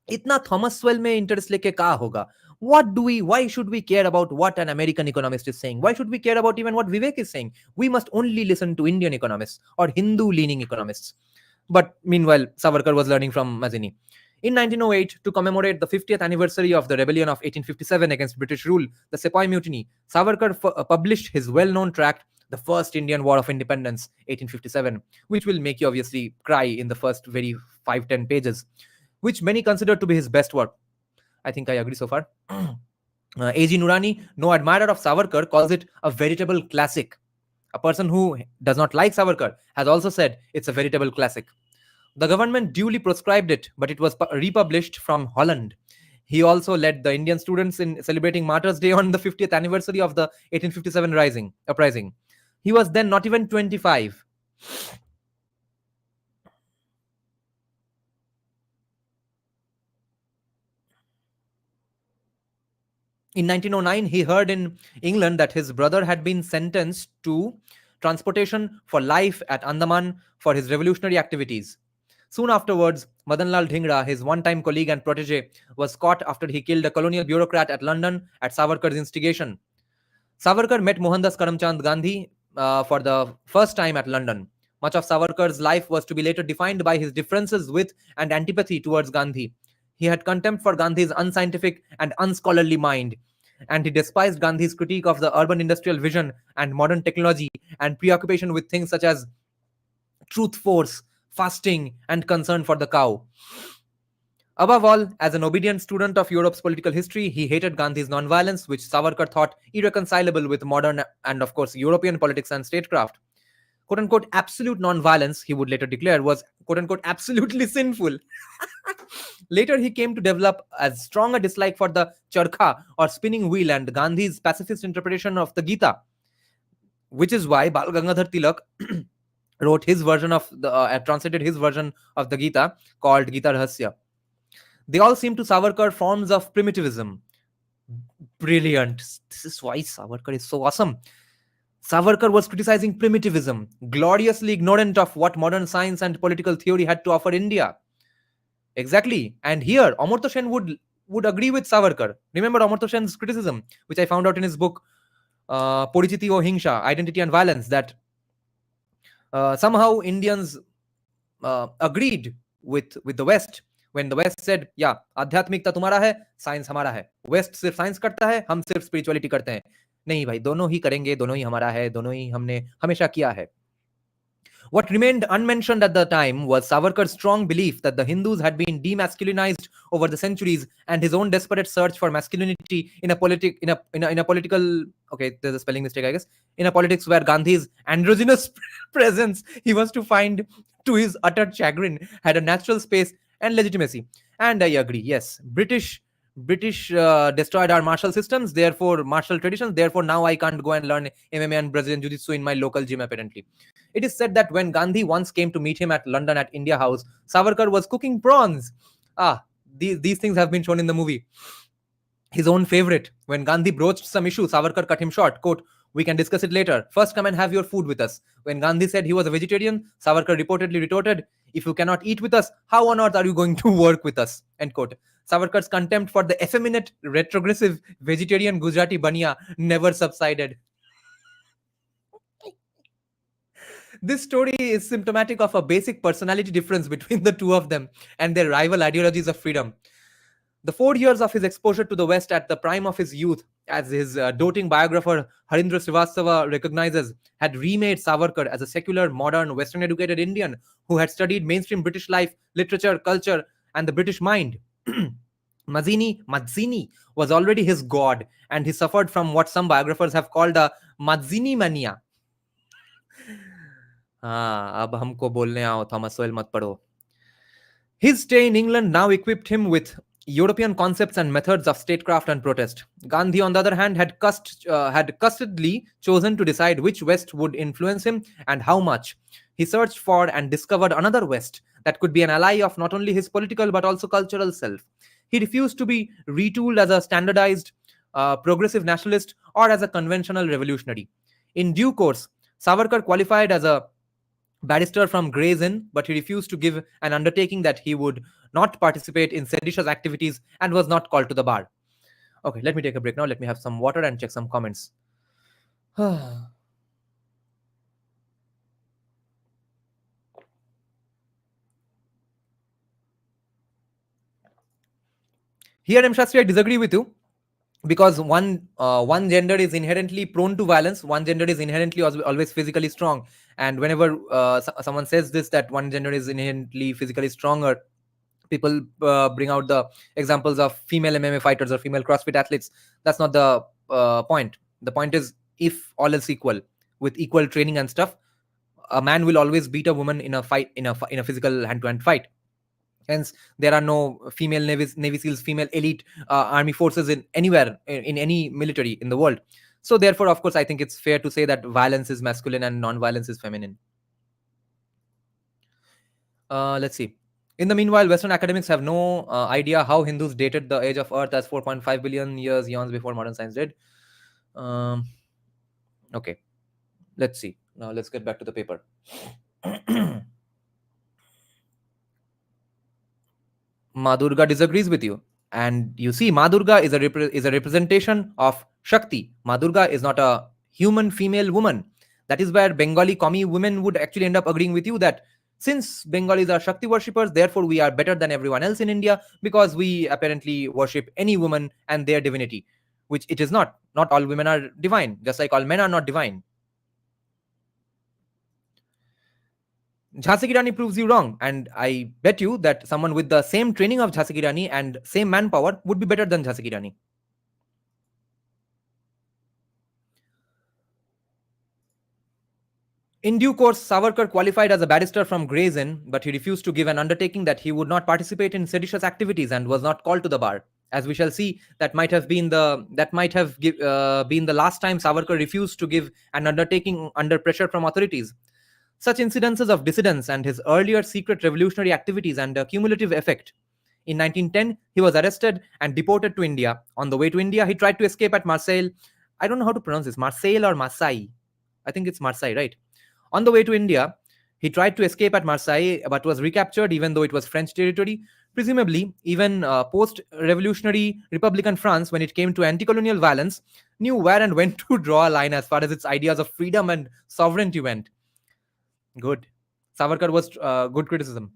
इतना थॉमस स्वेल में इंटरेस्ट लेके क्या होगा? Why should we care about what an American economist is saying? Why should we care about even what Vivek is saying? We must only listen to Indian economists or Hindu leaning economists. But meanwhile, Savarkar was learning from Mazzini. In 1908, to commemorate the 50th anniversary of the rebellion of 1857 against British rule, the Sepoy Mutiny, Savarkar published his well-known tract, The First Indian War of Independence, 1857, which will make you obviously cry in the first very 5-10 pages, which many consider to be his best work. I think I agree so far. A.G. Nurani, no admirer of Savarkar, calls it a veritable classic. A person who does not like Savarkar has also said it's a veritable classic. The government duly proscribed it, but it was republished from Holland. He also led the Indian students in celebrating Martyrs' Day on the 50th anniversary of the 1857 uprising. He was then not even 25. In 1909, he heard in England that his brother had been sentenced to transportation for life at Andaman for his revolutionary activities. Soon afterwards, Madanlal Dhingra, his one-time colleague and protege, was caught after he killed a colonial bureaucrat at London at Savarkar's instigation. Savarkar met Mohandas Karamchand Gandhi for the first time at London. Much of Savarkar's life was to be later defined by his differences with and antipathy towards Gandhi. He had contempt for Gandhi's unscientific and unscholarly mind, and he despised Gandhi's critique of the urban industrial vision and modern technology and preoccupation with things such as truth force, fasting, and concern for the cow. Above all, as an obedient student of Europe's political history, he hated Gandhi's nonviolence, which Savarkar thought irreconcilable with modern and, of course, European politics and statecraft. Quote unquote, absolute nonviolence, he would later declare, was quote unquote absolutely sinful. Later, he came to develop as strong a dislike for the charkha or spinning wheel and Gandhi's pacifist interpretation of the Gita, which is why Bal Gangadhar Tilak wrote his version of translated his version of the Gita called Gita Rahasya. They all seem to Savarkar forms of primitivism. Brilliant. This is why Savarkar is so awesome. Savarkar was criticizing primitivism, gloriously ignorant of what modern science and political theory had to offer India. Exactly. And here, Amartya Sen would agree with Savarkar. Remember Amartya Sen's criticism, which I found out in his book, Porichiti o Hingsha, Identity and Violence, that somehow Indians agreed with the West when the West said, yeah, आध्यात्मिकता तुम्हारा है, science हमारा है. Waste सिर्फ science करता है, हम सिर्फ स्पिरिचुअलिटी करते हैं. नहीं भाई, दोनों ही करेंगे, दोनों ही हमारा है, दोनों ही हमने हमेशा किया है. What remained unmentioned at the time was Savarkar's strong belief that the Hindus had been demasculinized over the centuries, and his own desperate search for masculinity in a political, okay, there's a spelling mistake, I guess, in a politics where Gandhi's androgynous presence, he was to find, to his utter chagrin, had a natural space and legitimacy. And I agree, yes, British British destroyed our martial systems, therefore martial traditions. Therefore, now I can't go and learn MMA and Brazilian Jiu-Jitsu in my local gym. Apparently, it is said that when Gandhi once came to meet him at London at India House, Savarkar was cooking prawns. Ah, these things have been shown in the movie. His own favorite. When Gandhi broached some issue, Savarkar cut him short. Quote, "We can discuss it later. First, come and have your food with us." When Gandhi said he was a vegetarian, Savarkar reportedly retorted, "If you cannot eat with us, how on earth are you going to work with us?" End quote. Savarkar's contempt for the effeminate, retrogressive, vegetarian Gujarati Bania never subsided. This story is symptomatic of a basic personality difference between the two of them and their rival ideologies of freedom. The 4 years of his exposure to the West at the prime of his youth, as his doting biographer Harindra Srivastava recognizes, had remade Savarkar as a secular, modern, Western educated Indian who had studied mainstream British life, literature, culture, and the British mind. Mazzini was already his god, and he suffered from what some biographers have called a Mazzini mania. हाँ, अब हमको बोलने आओ, Thomas soil मत पढ़ो. His stay in England now equipped him with European concepts and methods of statecraft and protest. Gandhi, on the other hand, had custodily chosen to decide which West would influence him and how much. He searched for and discovered another West that could be an ally of not only his political but also cultural self. He refused to be retooled as a standardized progressive nationalist or as a conventional revolutionary. In due course, Savarkar qualified as a barrister from Gray's Inn, but he refused to give an undertaking that he would not participate in seditious activities and was not called to the bar. Okay, let me take a break now. Let me have some water and check some comments. Here, M. Shastri, I disagree with you, because one gender is inherently prone to violence. One gender is inherently always physically strong, and whenever someone says this, that one gender is inherently physically stronger, people bring out the examples of female MMA fighters or female CrossFit athletes. That's not the point. The point is, if all else equal, with equal training and stuff, a man will always beat a woman in a fight, in a physical hand-to-hand fight. Hence, there are no female Navy SEALs, female elite army forces in anywhere in any military in the world. So, therefore, of course, I think it's fair to say that violence is masculine and non-violence is feminine. Let's see. In the meanwhile, Western academics have no idea how Hindus dated the age of Earth as 4.5 billion years eons before modern science did. Okay, let's see. Now let's get back to the paper. Ma Durga disagrees with you. And you see, Ma Durga is a representation of Shakti. Ma Durga is not a human female woman. That is where Bengali Komi women would actually end up agreeing with you that since Bengalis are Shakti worshippers, therefore we are better than everyone else in India because we apparently worship any woman and their divinity, which it is not. Not all women are divine, just like all men are not divine. Jhansi Ki Rani proves you wrong, and I bet you that someone with the same training of Jhansi Ki Rani and same manpower would be better than Jhansi Ki Rani. In due course, Savarkar qualified as a barrister from Gray's Inn, but he refused to give an undertaking that he would not participate in seditious activities and was not called to the bar. As we shall see, that might have been the last time Savarkar refused to give an undertaking under pressure from authorities. Such incidences of dissidence and his earlier secret revolutionary activities and a cumulative effect. In 1910, he was arrested and deported to India. On the way to India, he tried to escape at Marseille. I don't know how to pronounce this, Marseille or Marseille. I think it's Marseille, right? On the way to India, he tried to escape at Marseille but was recaptured even though it was French territory. Presumably, even post-revolutionary Republican France, when it came to anti-colonial violence, knew where and when to draw a line as far as its ideas of freedom and sovereignty went. Good. Savarkar was good criticism.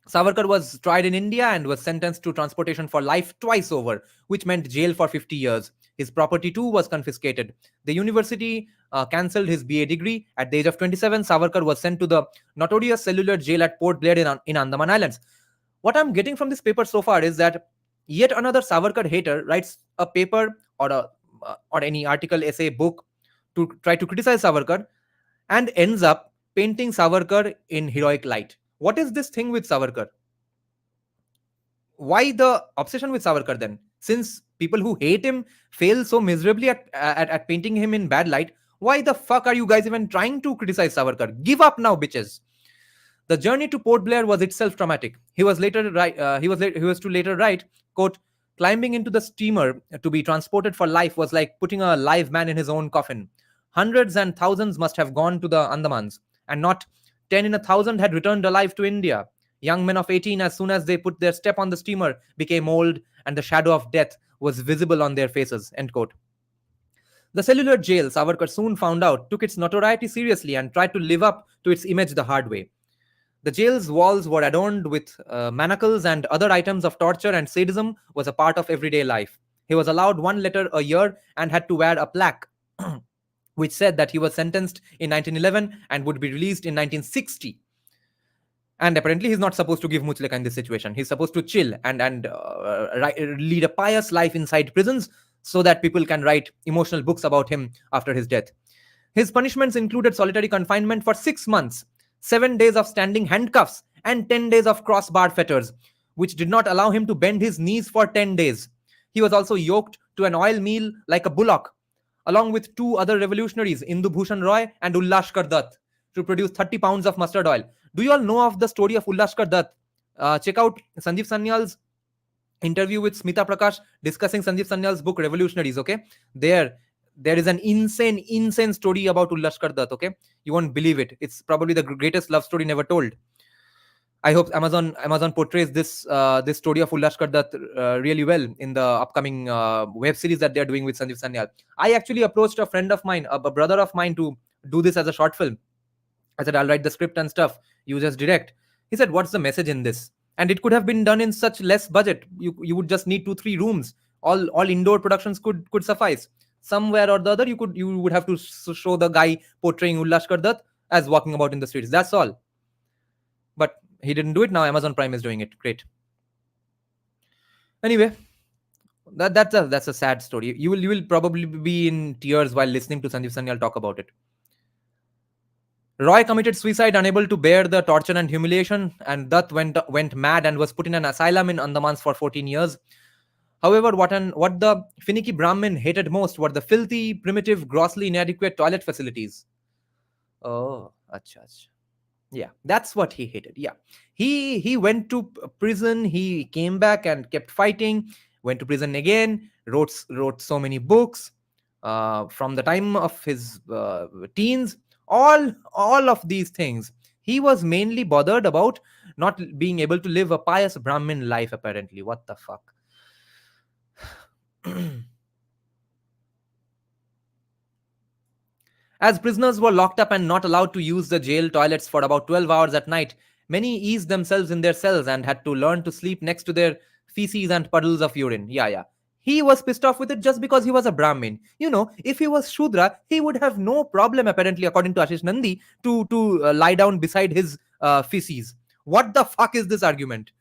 Savarkar was tried in India and was sentenced to transportation for life twice over, which meant jail for 50 years. His property too was confiscated. The university cancelled his BA degree. At the age of 27, Savarkar was sent to the notorious cellular jail at Port Blair in Andaman Islands. What I'm getting from this paper so far is that yet another Savarkar hater writes a paper or any article, essay, book to try to criticize Savarkar and ends up painting Savarkar in heroic light. What is this thing with Savarkar? Why the obsession with Savarkar then? Since people who hate him fail so miserably at painting him in bad light, why the fuck are you guys even trying to criticize Savarkar? Give up now, bitches. The journey to Port Blair was itself traumatic. He was later right. He was to later write, quote, "Climbing into the steamer to be transported for life was like putting a live man in his own coffin. Hundreds and thousands must have gone to the Andamans, and not 10 in a thousand had returned alive to India. Young men of 18, as soon as they put their step on the steamer, became old, and the shadow of death was visible on their faces." End quote. The cellular jail, Savarkar soon found out, took its notoriety seriously and tried to live up to its image the hard way. The jail's walls were adorned with manacles and other items of torture, and sadism was a part of everyday life. He was allowed one letter a year and had to wear a plaque which said that he was sentenced in 1911 and would be released in 1960. And apparently, he's not supposed to give muchleka in this situation. He's supposed to chill and lead a pious life inside prisons so that people can write emotional books about him after his death. His punishments included solitary confinement for 6 months, 7 days of standing handcuffs, and 10 days of crossbar fetters, which did not allow him to bend his knees for 10 days. He was also yoked to an oil mill like a bullock, along with two other revolutionaries, Indu Bhushan Roy and Ullashkar Dutt, to produce 30 pounds of mustard oil. Do you all know of the story of Ullashkar Dutt? Check out Sanjeev Sanyal's interview with Smita Prakash discussing Sanjeev Sanyal's book Revolutionaries, okay? There is an insane story about Ullashkar Dutt, okay? You won't believe it. It's probably the greatest love story never told. I hope Amazon portrays this story of Ullashkar Dutt really well in the upcoming web series that they're doing with Sanjeev Sanyal. I actually approached a friend of mine, a brother of mine, to do this as a short film. I said, I'll write the script and stuff. You just direct. He said, what's the message in this? And it could have been done in such less budget. You would just need 2-3 rooms. All indoor productions could suffice. Somewhere or the other, you would have to show the guy portraying Ullashkar Dutt as walking about in the streets. That's all. But he didn't do it. Now Amazon Prime is doing it. Great. Anyway, that's a sad story. You will probably be in tears while listening to Sanjeev Sanyal talk about it. Roy committed suicide, unable to bear the torture and humiliation, and Dutt went mad and was put in an asylum in Andamans for 14 years. However, what the finicky Brahmin hated most were the filthy, primitive, grossly inadequate toilet facilities. Oh, acha. Yeah, that's what he hated. Yeah, he went to prison. He came back and kept fighting. Went to prison again. Wrote so many books from the time of his teens. All of these things. He was mainly bothered about not being able to live a pious Brahmin life. Apparently, what the fuck. As prisoners were locked up and not allowed to use the jail toilets for about 12 hours at night, many eased themselves in their cells and had to learn to sleep next to their feces and puddles of urine. Yeah. He was pissed off with it just because he was a Brahmin. You know, if he was Shudra, he would have no problem, apparently, according to Ashis Nandy, to lie down beside his feces. What the fuck is this argument?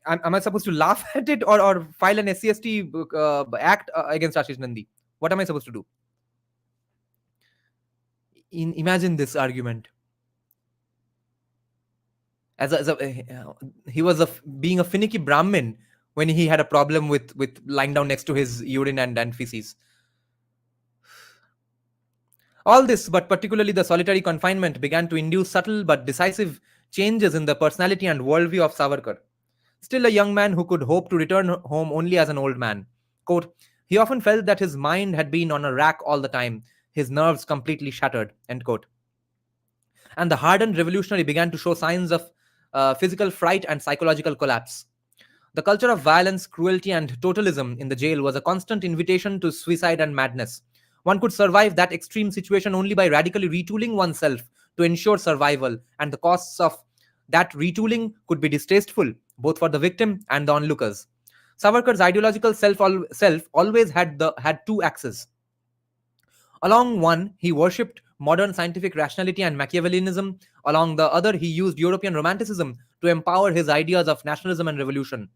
Am I supposed to laugh at it or file an SCST act against Ashis Nandy? What am I supposed to do? Imagine this argument. He was being a finicky Brahmin when he had a problem with lying down next to his urine and feces. All this, but particularly the solitary confinement, began to induce subtle but decisive changes in the personality and worldview of Savarkar. Still a young man who could hope to return home only as an old man. Quote, he often felt that his mind had been on a rack all the time, his nerves completely shattered, end quote. And the hardened revolutionary began to show signs of physical fright and psychological collapse. The culture of violence, cruelty, and totalism in the jail was a constant invitation to suicide and madness. One could survive that extreme situation only by radically retooling oneself to ensure survival, and the costs of that retooling could be distasteful, both for the victim and the onlookers. Savarkar's ideological self always had two axes. Along one, he worshipped modern scientific rationality and Machiavellianism. Along the other, he used European romanticism to empower his ideas of nationalism and revolution.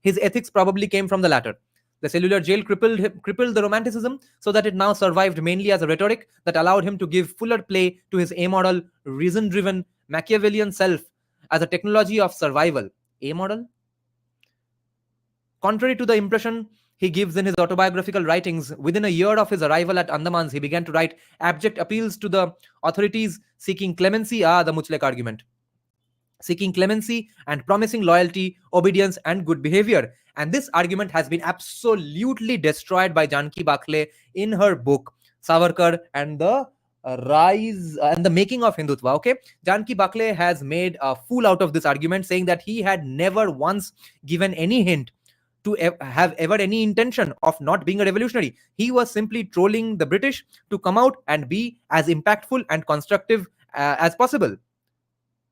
His ethics probably came from the latter. The cellular jail crippled the romanticism so that it now survived mainly as a rhetoric that allowed him to give fuller play to his amoral, reason-driven, Machiavellian self as a technology of survival. Amoral? Contrary to the impression He gives in his autobiographical writings, within a year of his arrival at Andamans, he began to write abject appeals to the authorities seeking clemency. The Muchlek argument. Seeking clemency and promising loyalty, obedience, and good behavior. And this argument has been absolutely destroyed by Janki Bakle in her book Savarkar and the Rise and the Making of Hindutva. Okay, Janki Bakle has made a fool out of this argument, saying that he had never once given any hint to have ever any intention of not being a revolutionary. He was simply trolling the British to come out and be as impactful and constructive as possible.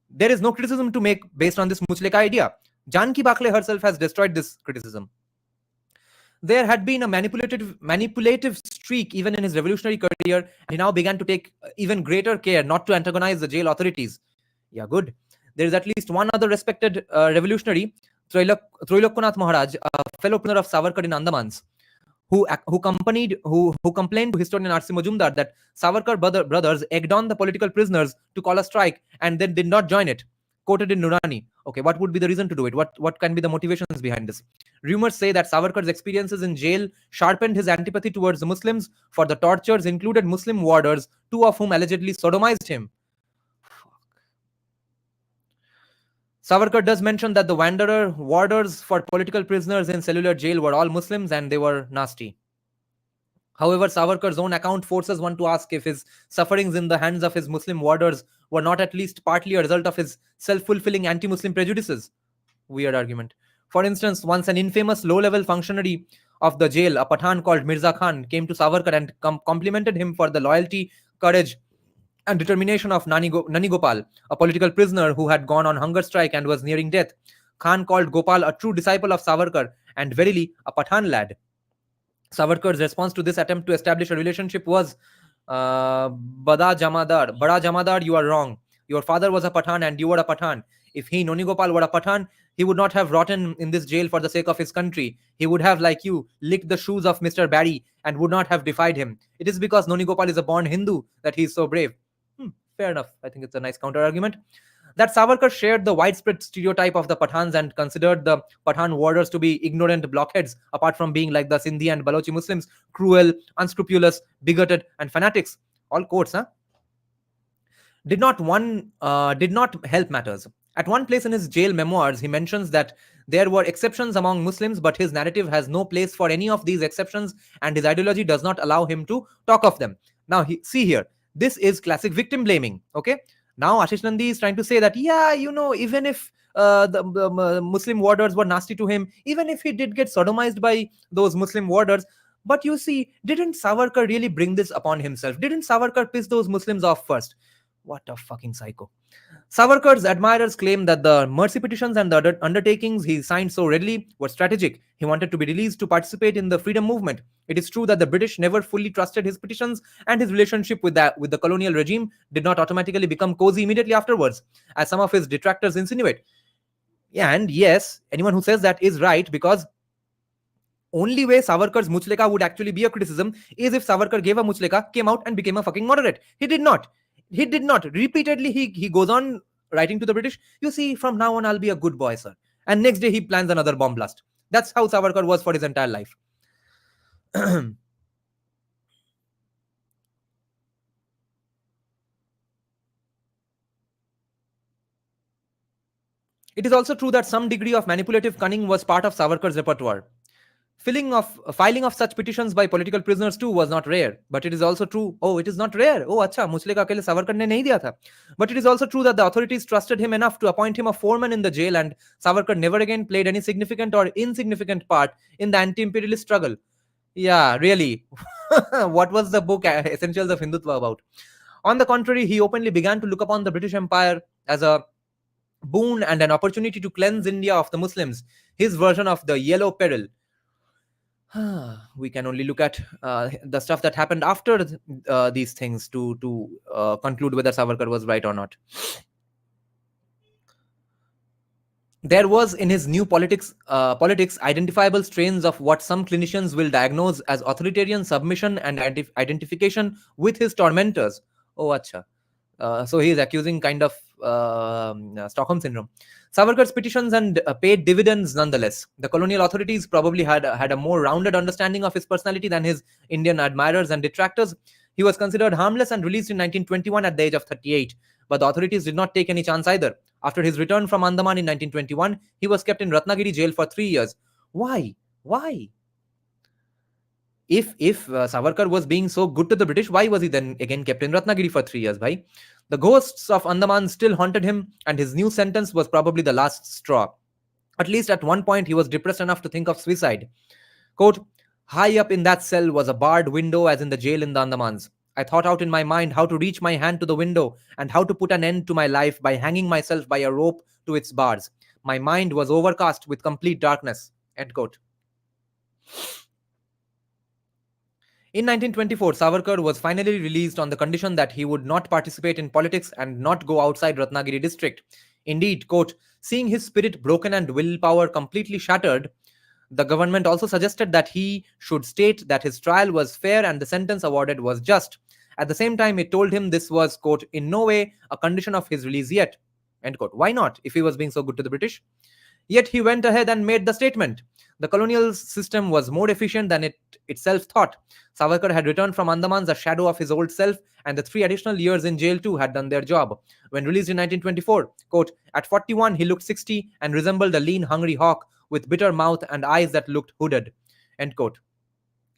There is no criticism to make based on this Muchleka idea. Janki Bakle herself has destroyed this criticism. There had been a manipulative streak even in his revolutionary career, and he now began to take even greater care not to antagonize the jail authorities. Yeah, good. There is at least one other respected revolutionary, Troilokanath Maharaj, a fellow prisoner of Savarkar in Andamans, who complained to historian R.C. Majumdar that Savarkar brothers egged on the political prisoners to call a strike and then did not join it. Quoted in Nurani. Okay, what would be the reason to do it? What can be the motivations behind this? Rumors say that Savarkar's experiences in jail sharpened his antipathy towards the Muslims, for the tortures included Muslim warders, two of whom allegedly sodomized him. Savarkar does mention that the wanderer warders for political prisoners in cellular jail were all Muslims and they were nasty. However, Savarkar's own account forces one to ask if his sufferings in the hands of his Muslim warders were not at least partly a result of his self-fulfilling anti-Muslim prejudices. Weird argument. For instance, once an infamous low-level functionary of the jail, a Pathan called Mirza Khan, came to Savarkar and complimented him for the loyalty, courage, and determination of Nani Gopal, a political prisoner who had gone on hunger strike and was nearing death. Khan called Gopal a true disciple of Savarkar and verily a Pathan lad. Savarkar's response to this attempt to establish a relationship was, Bada Jamadar, you are wrong. Your father was a Pathan and you were a Pathan. If he, Noni Gopal, were a Pathan, he would not have rotten in this jail for the sake of his country. He would have, like you, licked the shoes of Mr. Barry and would not have defied him. It is because Noni Gopal is a born Hindu that he is so brave. Fair enough. I think it's a nice counter argument. That Savarkar shared the widespread stereotype of the Pathans and considered the Pathan warders to be ignorant blockheads, apart from being like the Sindhi and Balochi Muslims, cruel, unscrupulous, bigoted, and fanatics. All quotes, huh? Did not help matters. At one place in his jail memoirs, he mentions that there were exceptions among Muslims, but his narrative has no place for any of these exceptions, and his ideology does not allow him to talk of them. Now, see here, this is classic victim blaming. Okay. Now, Ashish Nandy is trying to say that, yeah, even if the Muslim warders were nasty to him, even if he did get sodomized by those Muslim warders, but you see, didn't Savarkar really bring this upon himself? Didn't Savarkar piss those Muslims off first? What a fucking psycho. Savarkar's admirers claim that the mercy petitions and the undertakings he signed so readily were strategic. He wanted to be released to participate in the freedom movement. It is true that the British never fully trusted his petitions, and his relationship with the colonial regime did not automatically become cozy immediately afterwards, as some of his detractors insinuate. Yeah, and yes, anyone who says that is right, because only way Savarkar's Muchleka would actually be a criticism is if Savarkar gave a Muchleka, came out and became a fucking moderate. He did not. Repeatedly, he goes on writing to the British, you see, from now on, I'll be a good boy, sir. And next day, he plans another bomb blast. That's how Savarkar was for his entire life. It is also true that some degree of manipulative cunning was part of Savarkar's repertoire. Filing of such petitions by political prisoners too was not rare, but it is also true. Oh, it is not rare. Oh, acha, Muchle ka akele Savarkar ne nahi diya tha. But it is also true that the authorities trusted him enough to appoint him a foreman in the jail, and Savarkar never again played any significant or insignificant part in the anti-imperialist struggle. Yeah, really. What was the book Essentials of Hindutva about? On the contrary, he openly began to look upon the British Empire as a boon and an opportunity to cleanse India of the Muslims, his version of the yellow peril. We can only look at the stuff that happened after these things to conclude whether Savarkar was right or not. There was in his new politics identifiable strains of what some clinicians will diagnose as authoritarian submission and identification with his tormentors. Oh, acha. So he is accusing kind of Stockholm syndrome. Savarkar's petitions and paid dividends nonetheless. The colonial authorities probably had a more rounded understanding of his personality than his Indian admirers and detractors. He was considered harmless and released in 1921 at the age of 38. But the authorities did not take any chance either. After his return from Andaman in 1921, he was kept in Ratnagiri jail for 3 years. Why? Why? If Savarkar was being so good to the British, why was he then again kept in Ratnagiri for 3 years? Bhai? The ghosts of Andaman still haunted him, and his new sentence was probably the last straw. At least at one point, he was depressed enough to think of suicide. Quote, high up in that cell was a barred window as in the jail in the Andamans. I thought out in my mind how to reach my hand to the window and how to put an end to my life by hanging myself by a rope to its bars. My mind was overcast with complete darkness. End quote. In 1924, Savarkar was finally released on the condition that he would not participate in politics and not go outside Ratnagiri district. Indeed, quote, seeing his spirit broken and willpower completely shattered, the government also suggested that he should state that his trial was fair and the sentence awarded was just. At the same time, it told him this was, quote, in no way a condition of his release yet. End quote. Why not, if he was being so good to the British? Yet he went ahead and made the statement. The colonial system was more efficient than it itself thought. Savarkar had returned from Andamans a shadow of his old self, and the 3 additional years in jail too had done their job. When released in 1924, quote, at 41 he looked 60 and resembled a lean, hungry hawk with bitter mouth and eyes that looked hooded. End quote.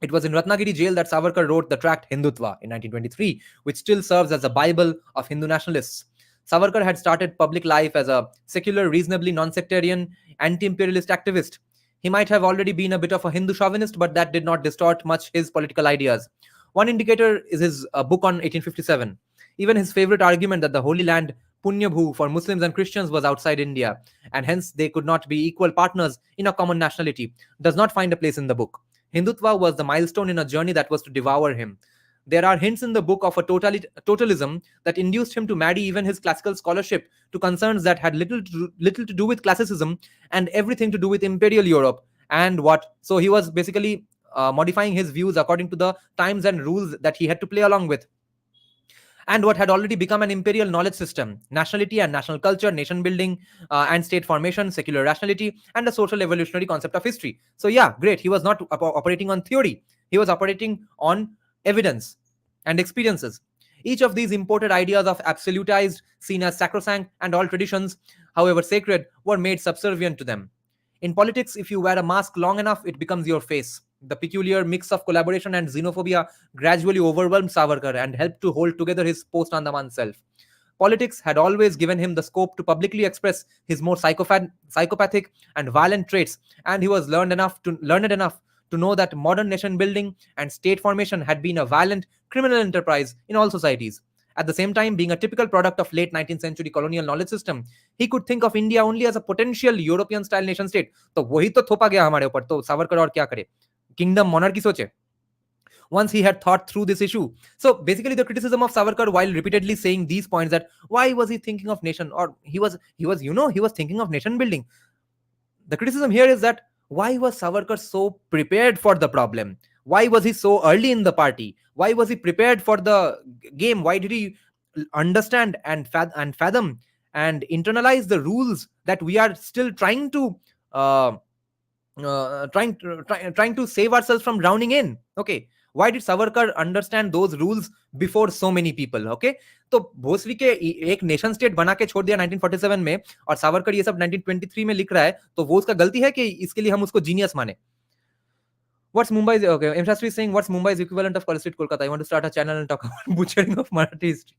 It was in Ratnagiri jail that Savarkar wrote the tract Hindutva in 1923, which still serves as a Bible of Hindu nationalists. Savarkar had started public life as a secular, reasonably non-sectarian, anti-imperialist activist. He might have already been a bit of a Hindu chauvinist, but that did not distort much his political ideas. One indicator is his book on 1857. Even his favorite argument that the Holy Land, Punyabhu, for Muslims and Christians was outside India, and hence they could not be equal partners in a common nationality, does not find a place in the book. Hindutva was the milestone in a journey that was to devour him. There are hints in the book of a totalism that induced him to marry even his classical scholarship to concerns that had little to do with classicism and everything to do with imperial Europe. And what? So he was basically modifying his views according to the times and rules that he had to play along with, and what had already become an imperial knowledge system: nationality and national culture, nation building and state formation, secular rationality, and the social evolutionary concept of history. So yeah, great. He was not operating on theory, he was operating on evidence and experiences. Each of these imported ideas of absolutized, seen as sacrosanct, and all traditions, however sacred, were made subservient to them. In politics, if you wear a mask long enough, it becomes your face. The peculiar mix of collaboration and xenophobia gradually overwhelmed Savarkar and helped to hold together his post Andaman self. Politics had always given him the scope to publicly express his more psychopathic and violent traits, and he was learned enough to know that modern nation building and state formation had been a violent criminal enterprise in all societies. At the same time, being a typical product of late 19th century colonial knowledge system, he could think of India only as a potential European style nation state. तो वही तो थोपा गया हमारे ऊपर, तो सावरकर और क्या करे, kingdom monarchy सोचे. Once he had thought through this issue. So basically the criticism of Savarkar, while repeatedly saying these points, that why was he thinking of nation, or he was thinking of nation building. The criticism here is that why was Savarkar so prepared for the problem? Why was he so early in the party? Why was he prepared for the game? Why did he understand and fathom and internalize the rules that we are still trying to uh, trying to save ourselves from drowning in? Okay, why did Savarkar understand those rules before so many people? Okay, तो भोसले के एक nation state बना के छोड़ दिया 1947 में, और सावरकर ये सब 1923 में लिख रहा है, तो वो उसका गलती है कि इसके लिए हम उसको जीनियस माने? What's Mumbai's, okay, Infrastructure is saying, what's Mumbai's equivalent of College Street, Kolkata? I want to start a channel and talk about butchering of Marathi history.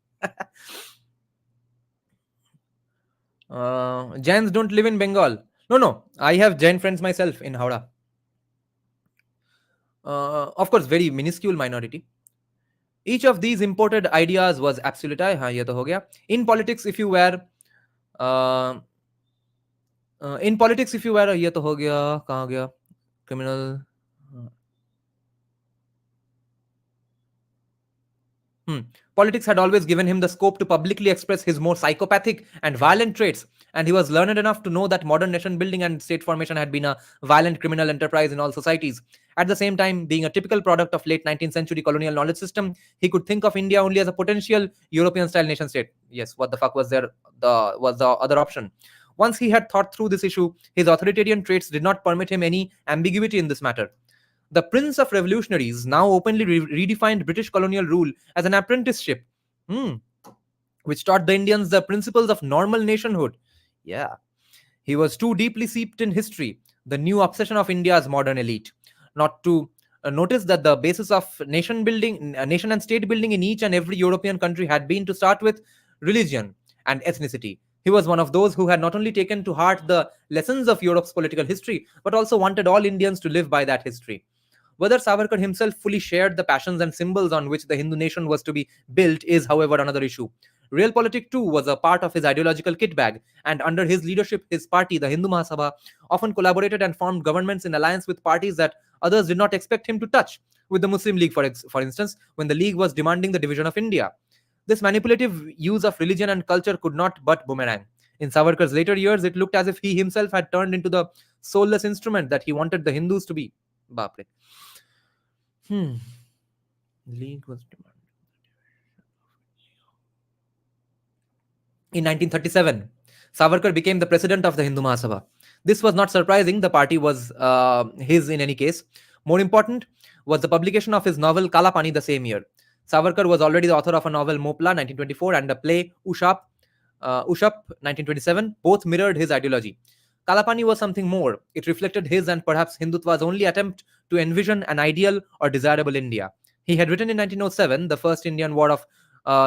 Jains don't live in Bengal. No, I have Jain friends myself in Howrah. Of course, very minuscule minority. Each of these imported ideas was absolutized. हाँ, ये तो हो गया. In politics, if you were ये तो हो गया. कहाँ गया? Criminal. Politics had always given him the scope to publicly express his more psychopathic and violent traits, And he was learned enough to know that modern nation building and state formation had been a violent criminal enterprise in all societies. At the same time, being a typical product of late 19th century colonial knowledge system, he could think of India only as a potential European style nation state. Yes, what the fuck was there? The other option. Once he had thought through this issue, his authoritarian traits did not permit him any ambiguity in this matter. The Prince of Revolutionaries now openly redefined British colonial rule as an apprenticeship, hmm, which taught the Indians the principles of normal nationhood. Yeah, he was too deeply steeped in history, the new obsession of India's modern elite, not to notice that the basis of nation building, nation and state building in each and every European country had been to start with religion and ethnicity. He was one of those who had not only taken to heart the lessons of Europe's political history, but also wanted all Indians to live by that history. Whether Savarkar himself fully shared the passions and symbols on which the Hindu nation was to be built is, however, another issue. Realpolitik too was a part of his ideological kit bag, and under his leadership, his party, the Hindu Mahasabha, often collaborated and formed governments in alliance with parties that others did not expect him to touch, with the Muslim League, for instance, when the League was demanding the division of India. This manipulative use of religion and culture could not but boomerang. In Savarkar's later years, it looked as if he himself had turned into the soulless instrument that he wanted the Hindus to be. Bapre. Hmm. League was demanding. In 1937, Savarkar became the president of the Hindu Mahasabha. This was not surprising, the party was his in any case. More important was the publication of his novel Kalapani the same year. Savarkar was already the author of a novel Mopla 1924 and a play Ushap 1927. Both mirrored his ideology. Kalapani was something more. It reflected his and perhaps Hindutva's only attempt to envision an ideal or desirable India. He had written in 1907 the first Indian War of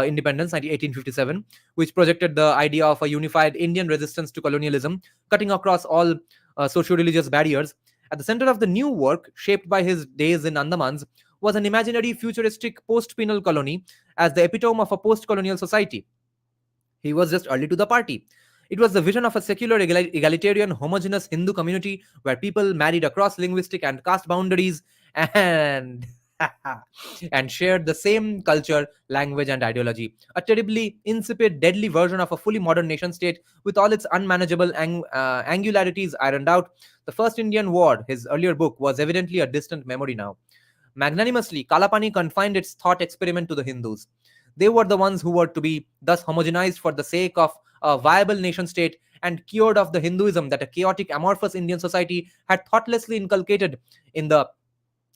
Independence, 1857, which projected the idea of a unified Indian resistance to colonialism, cutting across all socio-religious barriers. At the center of the new work, shaped by his days in Andamans, was an imaginary futuristic post-penal colony as the epitome of a post-colonial society. He was just early to the party. It was the vision of a secular, egalitarian, homogeneous Hindu community where people married across linguistic and caste boundaries and and shared the same culture, language, and ideology. A terribly insipid, deadly version of a fully modern nation state with all its unmanageable angularities ironed out. The First Indian War, his earlier book, was evidently a distant memory now. Magnanimously, Kalapani confined its thought experiment to the Hindus. They were the ones who were to be thus homogenized for the sake of a viable nation state and cured of the Hinduism that a chaotic, amorphous Indian society had thoughtlessly inculcated in the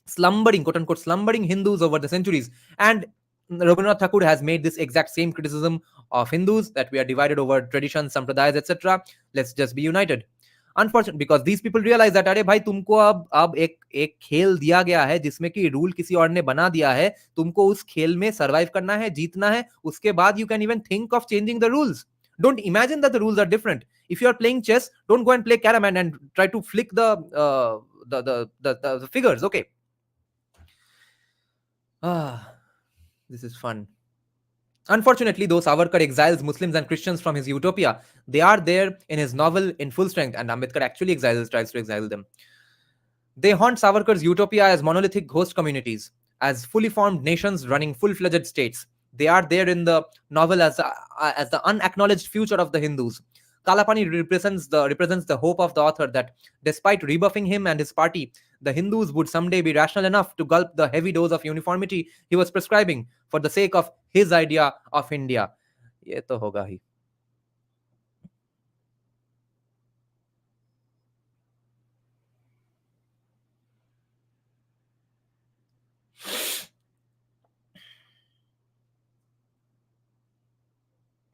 slumbering, quote unquote, slumbering Hindus over the centuries. And Rabindranath Thakur has made this exact same criticism of Hindus, that we are divided over traditions, sampradayas, etc. Let's just be united. Unfortunately, because these people realize that अरे भाई तुमको अब एक खेल दिया गया है जिसमें कि रूल किसी और ने बना दिया है, तुमको उस खेल में सर्वाइव करना है, जीतना है, उसके बाद you can even think of changing the rules. Don't imagine that the rules are different. If you are playing chess, don't go and play carom and try to flick the figures. Okay. This is fun. Unfortunately, though Savarkar exiles Muslims and Christians from his utopia, they are there in his novel in full strength, and Ambedkar actually tries to exile them. They haunt Savarkar's utopia as monolithic host communities, as fully formed nations running full-fledged states. They are there in the novel as the unacknowledged future of the Hindus. Kalapani represents the hope of the author that despite rebuffing him and his party, the Hindus would someday be rational enough to gulp the heavy dose of uniformity he was prescribing for the sake of his idea of India. Ye to hoga hi.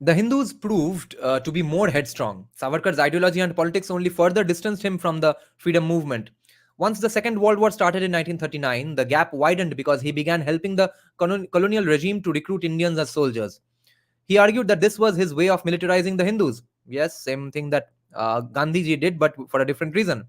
The Hindus proved to be more headstrong. Savarkar's ideology and politics only further distanced him from the freedom movement. Once the Second World War started in 1939, the gap widened because he began helping the colonial regime to recruit Indians as soldiers. He argued that this was his way of militarizing the Hindus. Yes, same thing that Gandhiji did, but for a different reason.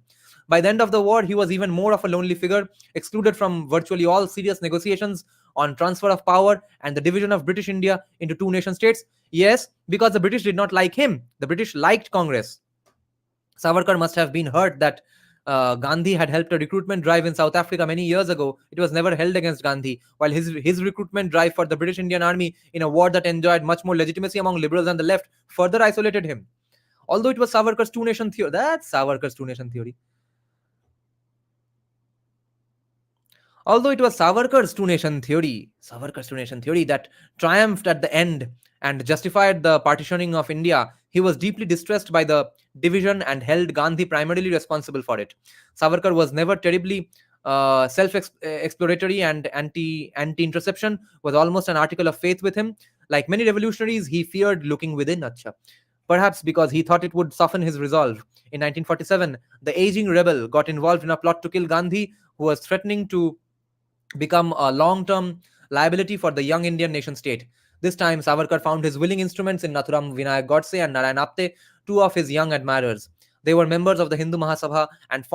By the end of the war, he was even more of a lonely figure, excluded from virtually all serious negotiations on transfer of power and the division of British India into two nation states. Yes, because the British did not like him. The British liked Congress. Savarkar must have been hurt that Gandhi had helped a recruitment drive in South Africa many years ago. It was never held against Gandhi, while his recruitment drive for the British Indian Army in a war that enjoyed much more legitimacy among liberals and the left further isolated him. Although it was Savarkar's two nation theory, that's Savarkar's two nation theory. Although it was Savarkar's two nation theory that triumphed at the end and justified the partitioning of India, he was deeply distressed by the division and held Gandhi primarily responsible for it. Savarkar was never terribly self-exploratory and anti-interception was almost an article of faith with him. Like many revolutionaries, he feared looking within. Acha. Perhaps because he thought it would soften his resolve. In 1947, the aging rebel got involved in a plot to kill Gandhi, who was threatening to become a long term liability for the young Indian nation state. This time, Savarkar found his willing instruments in Nathuram Vinayak Godse and Narayan Apte, two of his young admirers. They were members of the Hindu Mahasabha and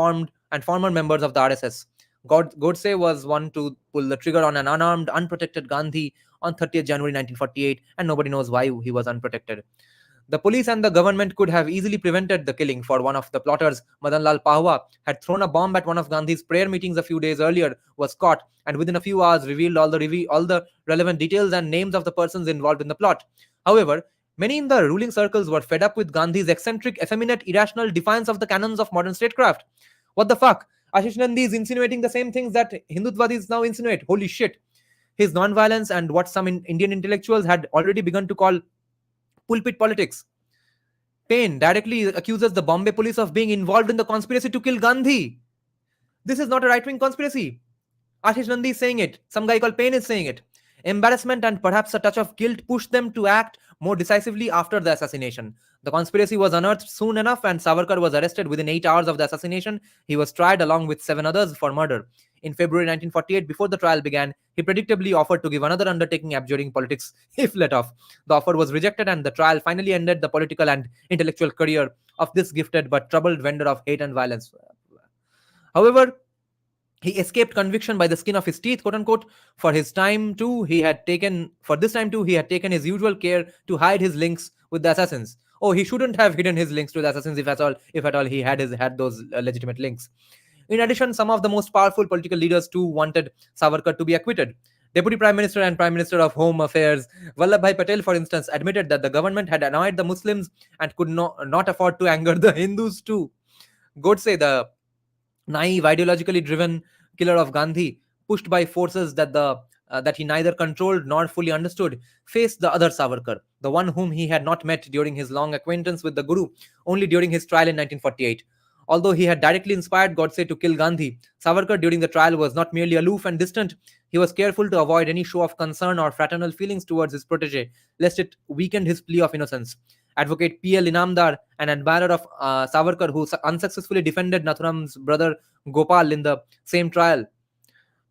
former members of the RSS. Godse was one to pull the trigger on an unarmed, unprotected Gandhi on 30th January 1948, and nobody knows why he was unprotected. The police and the government could have easily prevented the killing, for one of the plotters, Madan Lal Pahwa, had thrown a bomb at one of Gandhi's prayer meetings a few days earlier, was caught, and within a few hours revealed all the relevant details and names of the persons involved in the plot. However, many in the ruling circles were fed up with Gandhi's eccentric, effeminate, irrational defiance of the canons of modern statecraft. What the fuck? Ashish Nandy is insinuating the same things that Hindutvadis now insinuate. Holy shit. His non-violence and what some Indian intellectuals had already begun to call pulpit politics. Payne directly accuses the Bombay police of being involved in the conspiracy to kill Gandhi. This is not a right-wing conspiracy. Ashish Nandy is saying it. Some guy called Payne is saying it. Embarrassment and perhaps a touch of guilt pushed them to act more decisively after the assassination. The conspiracy was unearthed soon enough, and Savarkar was arrested within 8 hours of the assassination. He was tried along with 7 others for murder. In February 1948, before the trial began, he predictably offered to give another undertaking abjuring politics if let off. The offer was rejected, and the trial finally ended the political and intellectual career of this gifted but troubled vendor of hate and violence. However, he escaped conviction by the skin of his teeth, quote unquote. For this time too, he had taken his usual care to hide his links with the assassins. Oh, he shouldn't have hidden his links to the assassins if at all he had those legitimate links. In addition, some of the most powerful political leaders too wanted Savarkar to be acquitted. Deputy Prime Minister and Prime Minister of Home Affairs Vallabhbhai Patel, for instance, admitted that the government had annoyed the Muslims and could not afford to anger the Hindus too. Godse, the naive, ideologically driven killer of Gandhi, pushed by forces that he neither controlled nor fully understood, faced the other Savarkar, the one whom he had not met during his long acquaintance with the Guru, only during his trial in 1948. Although he had directly inspired Godse to kill Gandhi, Savarkar during the trial was not merely aloof and distant. He was careful to avoid any show of concern or fraternal feelings towards his protege, lest it weakened his plea of innocence. Advocate P.L. Inamdar, an admirer of Savarkar who unsuccessfully defended Nathuram's brother Gopal in the same trial,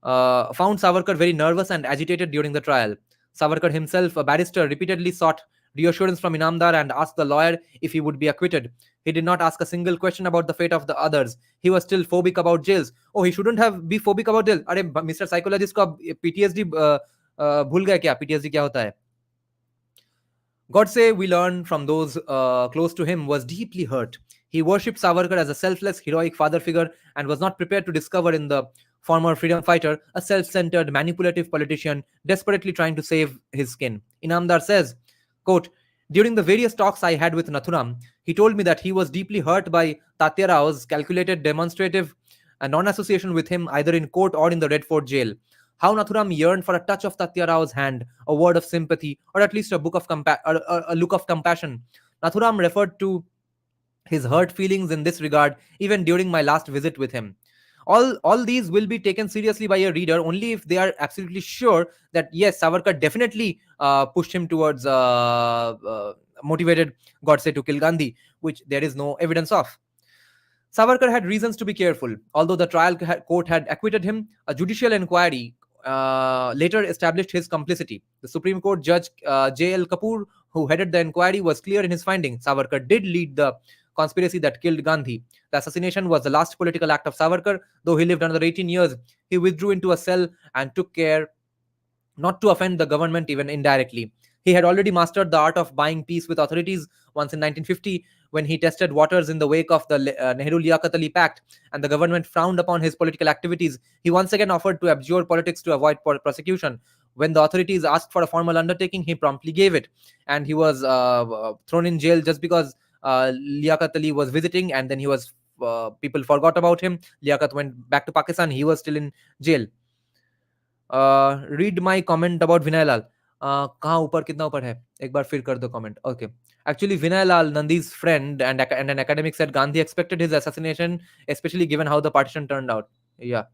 found Savarkar very nervous and agitated during the trial. Savarkar himself, a barrister, repeatedly sought reassurance from Inamdar and asked the lawyer if he would be acquitted. He did not ask a single question about the fate of the others. He was still phobic about jails. Oh, he shouldn't have be phobic about jail. अरे mister psychologist को PTSD भूल गए क्या? PTSD क्या होता है? Godse, we learn from those close to him, was deeply hurt. He worshipped Savarkar as a selfless, heroic father figure and was not prepared to discover in the former freedom fighter a self-centered, manipulative politician desperately trying to save his skin. Inamdar says, quote, during the various talks I had with Nathuram, he told me that he was deeply hurt by Tatya Rao's calculated, demonstrative non-association with him either in court or in the Red Fort jail. How Nathuram yearned for a touch of Tatya Rao's hand, a word of sympathy, or at least a look of compassion. Nathuram referred to his hurt feelings in this regard even during my last visit with him. All these will be taken seriously by a reader only if they are absolutely sure that yes, Savarkar definitely pushed him towards motivated Godse to kill Gandhi, which there is no evidence of. Savarkar had reasons to be careful. Although the trial court had acquitted him, a judicial inquiry later established his complicity. The Supreme Court Judge J.L. Kapoor, who headed the inquiry, was clear in his finding. Savarkar did lead the conspiracy that killed Gandhi. The assassination was the last political act of Savarkar. Though he lived another 18 years, he withdrew into a cell and took care not to offend the government even indirectly. He had already mastered the art of buying peace with authorities once in 1950 when he tested waters in the wake of the Nehru-Liaquat Ali Pact and the government frowned upon his political activities. He once again offered to abjure politics to avoid prosecution. When the authorities asked for a formal undertaking, he promptly gave it. And he was thrown in jail just because Liaquat Ali was visiting, and then he was people forgot about him. Liaquat went back to Pakistan. He was still in jail. Read my comment about Vinay Lal. कहाँ ऊपर कितना ऊपर है एक बार फिर कर दो comment. Okay. Actually, Vinay Lal, Nandy's friend and an academic, said Gandhi expected his assassination, especially given how the partition turned out. Yeah.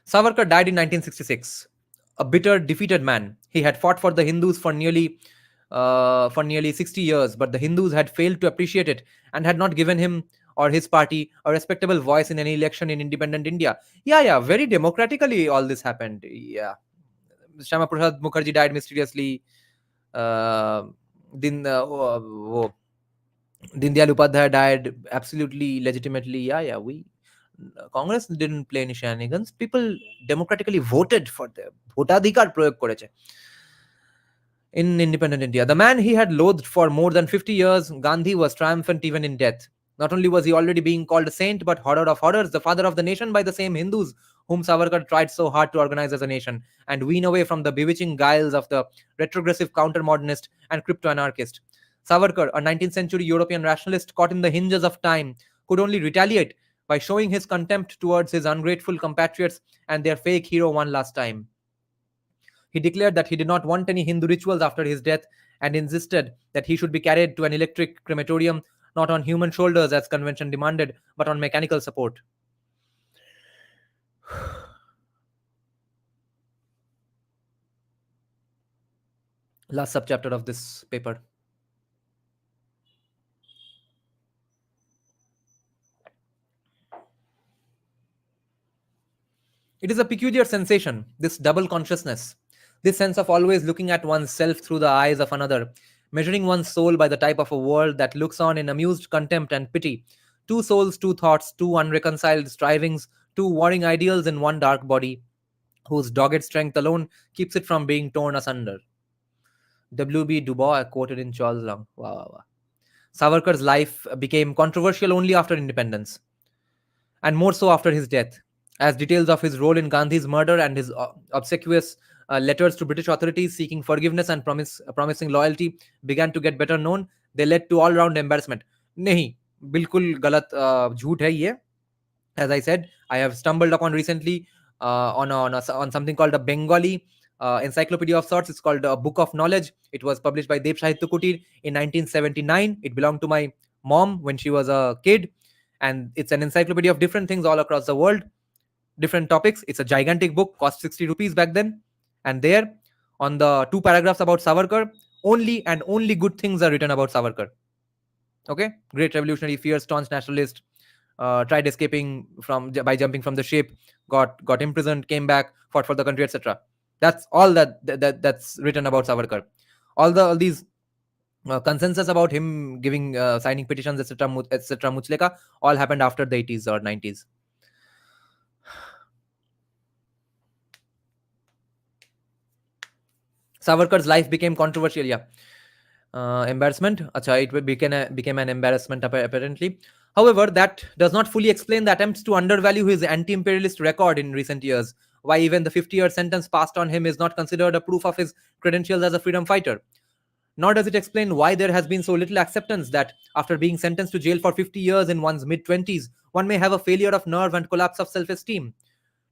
Savarkar died in 1966, a bitter, defeated man. He had fought for the Hindus for nearly 60 years, but the Hindus had failed to appreciate it and had not given him or his party a respectable voice in any election in independent India. Yeah, very democratically all this happened. Yeah. Shama Prasad Mukherjee died mysteriously. Uh, Din, wo, Dindayal Upadhyay died absolutely legitimately. Yeah. Congress didn't play any shenanigans. People democratically voted for them. ভোটাধিকার প্রয়োগ করেছে in independent India. The man he had loathed for more than 50 years, Gandhi, was triumphant even in death. Not only was he already being called a saint, but horror of horrors, the father of the nation by the same Hindus whom Savarkar tried so hard to organize as a nation and wean away from the bewitching guiles of the retrogressive counter-modernist and crypto-anarchist. Savarkar, a 19th century European rationalist caught in the hinges of time, could only retaliate by showing his contempt towards his ungrateful compatriots and their fake hero one last time. He declared that he did not want any Hindu rituals after his death and insisted that he should be carried to an electric crematorium, not on human shoulders as convention demanded, but on mechanical support. Last subchapter of this paper. It is a peculiar sensation, this double consciousness, this sense of always looking at oneself through the eyes of another, measuring one's soul by the type of a world that looks on in amused contempt and pity. Two souls, two thoughts, two unreconciled strivings, two warring ideals in one dark body, whose dogged strength alone keeps it from being torn asunder. W.B. Du Bois quoted in Charles Long. Wow. Savarkar's life became controversial only after independence, and more so after his death, as details of his role in Gandhi's murder and his obsequious letters to British authorities seeking forgiveness and promising loyalty began to get better known. They led to all-round embarrassment. नहीं, बिल्कुल गलत झूठ है ये. As I said, I have stumbled upon recently on something called a Bengali encyclopedia of sorts. It's called a Book of Knowledge. It was published by Dev Sahitya Kutir in 1979. It belonged to my mom when she was a kid, and it's an encyclopedia of different things all across the world, different topics. It's a gigantic book, cost 60 rupees back then. And there, on the 2 paragraphs about Savarkar, only and only good things are written about Savarkar. Okay, great revolutionary, fierce, staunch nationalist, tried escaping by jumping from the ship, got imprisoned, came back, fought for the country, etc. That's all that's written about Savarkar. All these consensus about him giving signing petitions, etc., Muchleka, all happened after the 80s or 90s. Savarkar's life became controversial. Yeah. Embarrassment. Acha, it became an embarrassment apparently. However, that does not fully explain the attempts to undervalue his anti-imperialist record in recent years. Why even the 50-year sentence passed on him is not considered a proof of his credentials as a freedom fighter. Nor does it explain why there has been so little acceptance that after being sentenced to jail for 50 years in one's mid-20s, one may have a failure of nerve and collapse of self-esteem.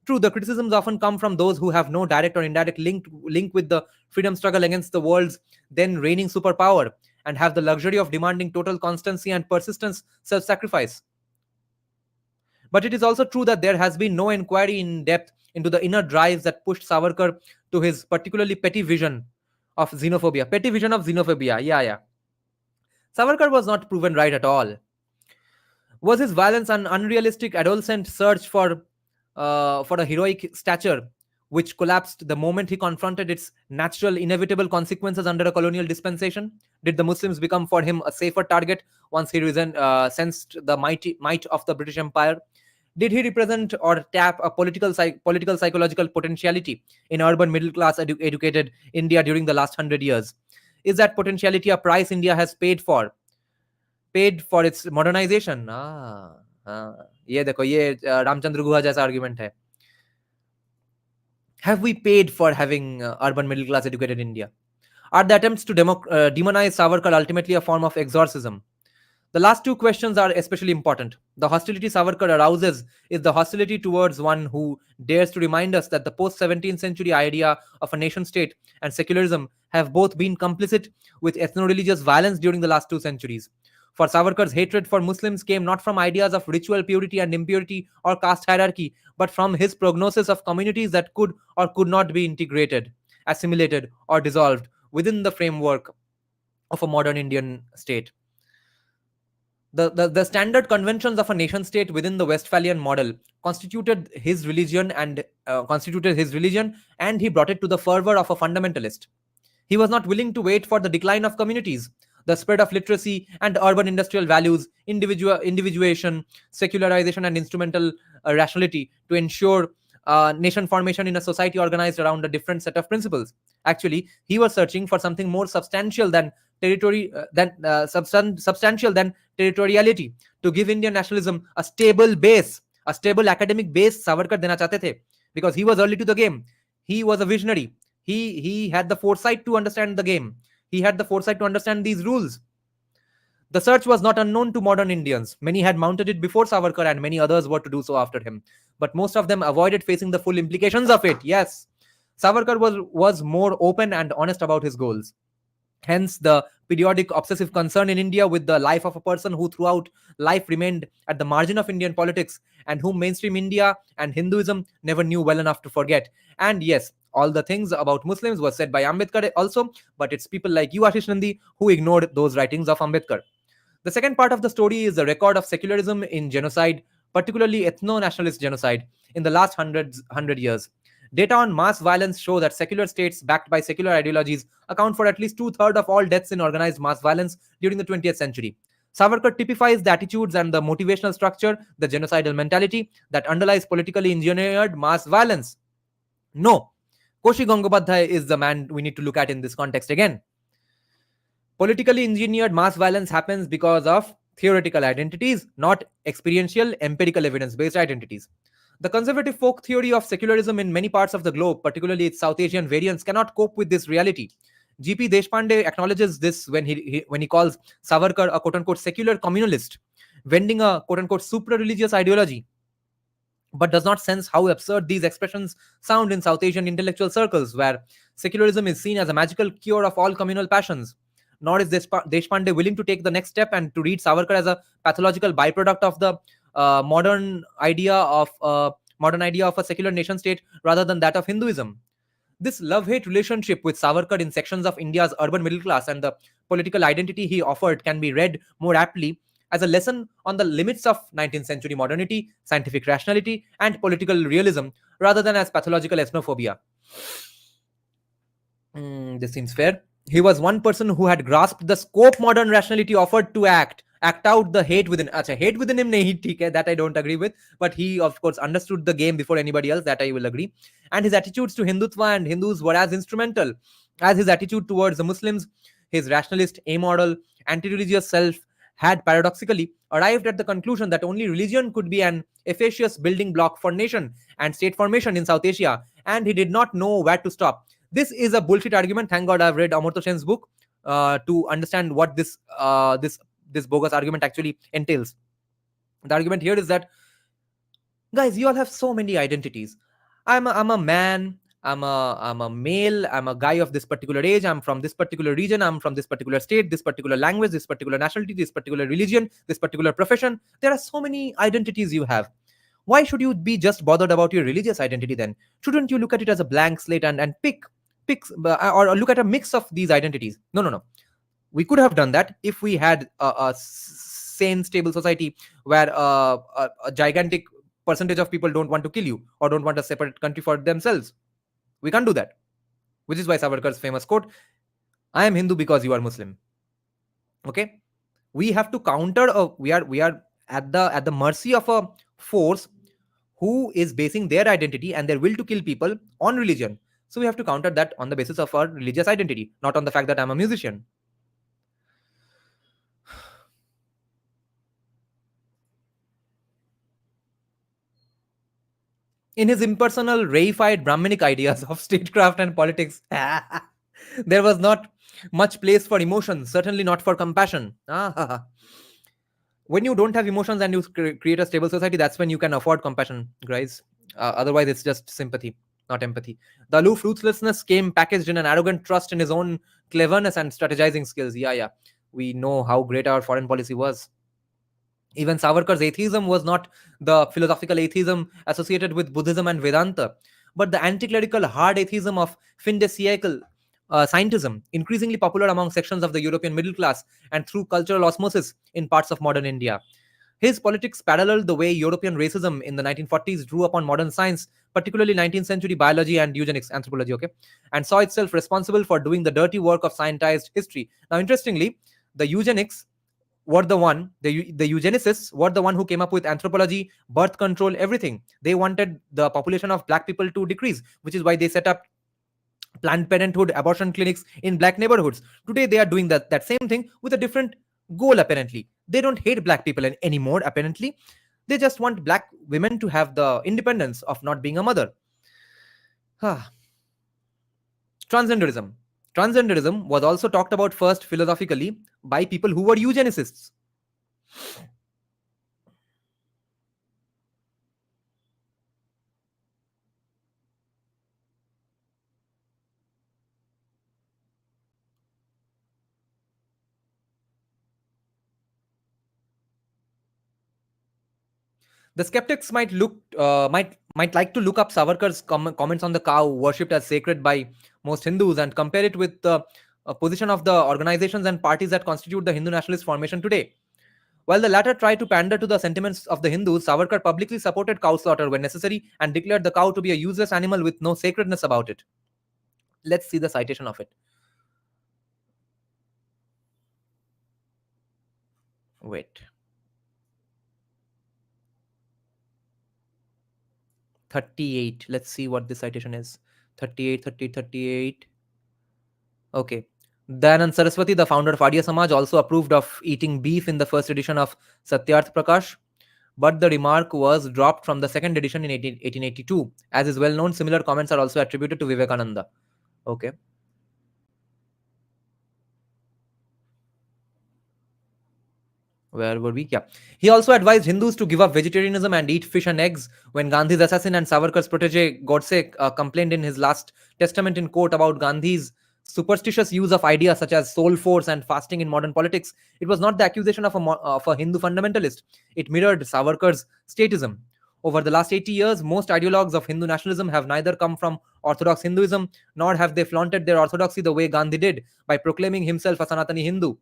True, the criticisms often come from those who have no direct or indirect link with the freedom struggle against the world's then reigning superpower and have the luxury of demanding total constancy and persistence self-sacrifice. But it is also true that there has been no inquiry in depth into the inner drives that pushed Savarkar to his particularly petty vision of xenophobia. Petty vision of xenophobia, yeah. Savarkar was not proven right at all. Was his violence an unrealistic adolescent search for a heroic stature, which collapsed the moment he confronted its natural, inevitable consequences under a colonial dispensation? Did the Muslims become for him a safer target once he sensed the might of the British Empire? Did he represent or tap a political psychological potentiality in urban middle class educated India during the last 100 years? Is that potentiality a price India has paid for its modernization? ये देखो, ये रामचंद्र गुहा जैसा argument है. Have we paid for having urban middle class educated India? Are the attempts to demonize Savarkar ultimately a form of exorcism? The last two questions are especially important. The hostility Savarkar arouses is the hostility towards one who dares to remind us that the post 17th century idea of a nation state and secularism have both been complicit with ethno religious violence during the last 2 centuries. For Savarkar's hatred for Muslims came not from ideas of ritual purity and impurity or caste hierarchy, but from his prognosis of communities that could or could not be integrated, assimilated, or dissolved within the framework of a modern Indian state. The standard conventions of a nation state within the Westphalian model constituted his religion, and he brought it to the fervor of a fundamentalist. He was not willing to wait for the decline of communities, the spread of literacy and urban industrial values, individuation, secularization, and instrumental rationality to ensure nation formation in a society organized around a different set of principles. Actually, he was searching for something more substantial than substantial than territoriality, to give Indian nationalism a stable base, a stable academic base. Savarkar dena chahte the, because he was early to the game. He was a visionary. He had the foresight to understand the game. He had the foresight to understand these rules. The search was not unknown to modern Indians. Many had mounted it before Savarkar, and many others were to do so after him. But most of them avoided facing the full implications of it. Yes, Savarkar was more open and honest about his goals. Hence, the periodic obsessive concern in India with the life of a person who throughout life remained at the margin of Indian politics and whom mainstream India and Hinduism never knew well enough to forget. And yes, all the things about Muslims were said by Ambedkar also, but it's people like you, Ashish Nandy, who ignored those writings of Ambedkar. The second part of the story is the record of secularism in genocide, particularly ethno-nationalist genocide, in the last 100 years. Data on mass violence show that secular states backed by secular ideologies account for at least two-thirds of all deaths in organized mass violence during the 20th century. Savarkar typifies the attitudes and the motivational structure, the genocidal mentality that underlies politically engineered mass violence. No, Koshi Gangobadhyay is the man we need to look at in this context again. Politically engineered mass violence happens because of theoretical identities, not experiential, empirical evidence based identities. The conservative folk theory of secularism in many parts of the globe, particularly its South Asian variants, cannot cope with this reality. G.P. Deshpande acknowledges this when he calls Savarkar a quote unquote secular communalist, vending a quote unquote supra religious ideology, but does not sense how absurd these expressions sound in South Asian intellectual circles, where secularism is seen as a magical cure of all communal passions. Nor is Deshpande willing to take the next step and to read Savarkar as a pathological byproduct of the modern idea of a secular nation state rather than that of Hinduism. This love-hate relationship with Savarkar in sections of India's urban middle class and the political identity he offered can be read more aptly as a lesson on the limits of 19th century modernity, scientific rationality, and political realism, rather than as pathological ethnophobia. This seems fair. He was one person who had grasped the scope modern rationality offered to act out the hate within. Acha, hate within him nahi theek hai, that I don't agree with, but he of course understood the game before anybody else, that I will agree. And his attitudes to Hindutva and Hindus were as instrumental as his attitude towards the Muslims. His rationalist, amoral, anti-religious self had paradoxically arrived at the conclusion that only religion could be an efficacious building block for nation and state formation in South Asia, and he did not know where to stop. This is a bullshit argument. Thank God I've read Amartya Sen's book to understand what this bogus argument actually entails. The argument here is that, guys, you all have so many identities. I'm a man. I'm a male. I'm a guy of this particular age. I'm from this particular region. I'm from this particular state, this particular language, this particular nationality, this particular religion, this particular profession. There are so many identities you have. Why should you be just bothered about your religious identity then? Shouldn't you look at it as a blank slate and pick or look at a mix of these identities? No. We could have done that if we had a sane, stable society where a gigantic percentage of people don't want to kill you or don't want a separate country for themselves. We can't do that. Which is why Savarkar's famous quote, "I am Hindu because you are Muslim." Okay, we have to counter. We are at the mercy of a force who is basing their identity and their will to kill people on religion. So we have to counter that on the basis of our religious identity, not on the fact that I'm a musician. In his impersonal, reified Brahminic ideas of statecraft and politics, there was not much place for emotion, certainly not for compassion. When you don't have emotions and you create a stable society, that's when you can afford compassion, guys. Otherwise, it's just sympathy, not empathy. The aloof ruthlessness came packaged in an arrogant trust in his own cleverness and strategizing skills. Yeah, yeah. We know how great our foreign policy was. Even Savarkar's atheism was not the philosophical atheism associated with Buddhism and Vedanta, but the anti-clerical hard atheism of fin de siècle scientism, increasingly popular among sections of the European middle class and through cultural osmosis in parts of modern India. His politics paralleled the way European racism in the 1940s drew upon modern science, particularly 19th century biology and eugenics, anthropology, okay, and saw itself responsible for doing the dirty work of scientized history. Now, interestingly, the eugenics were the eugenicists were the one who came up with anthropology, birth control, everything. They wanted the population of black people to decrease, which is why they set up Planned Parenthood abortion clinics in black neighborhoods. Today they are doing that same thing with a different goal. Apparently they don't hate black people anymore. Apparently they just want black women to have the independence of not being a mother. Ah. Transgenderism. Transgenderism was also talked about first philosophically by people who were eugenicists. The skeptics might like to look up Savarkar's comments on the cow worshipped as sacred by most Hindus and compare it with the position of the organizations and parties that constitute the Hindu nationalist formation today. While the latter tried to pander to the sentiments of the Hindus, Savarkar publicly supported cow slaughter when necessary and declared the cow to be a useless animal with no sacredness about it. Let's see the citation of it. Wait. 38. Let's see what the citation is. 38, 38, 38. Okay. Dayanand Saraswati, the founder of Arya Samaj, also approved of eating beef in the first edition of Satyarth Prakash, but the remark was dropped from the second edition in 1882. As is well known, similar comments are also attributed to Vivekananda. Okay. Where were we? Yeah. He also advised Hindus to give up vegetarianism and eat fish and eggs. When Gandhi's assassin and Savarkar's protege Godse complained in his last testament in court about Gandhi's superstitious use of ideas such as soul force and fasting in modern politics, it was not the accusation of a Hindu fundamentalist. It mirrored Savarkar's statism. Over the last 80 years, most ideologues of Hindu nationalism have neither come from Orthodox Hinduism nor have they flaunted their orthodoxy the way Gandhi did by proclaiming himself a Sanatani Hindu.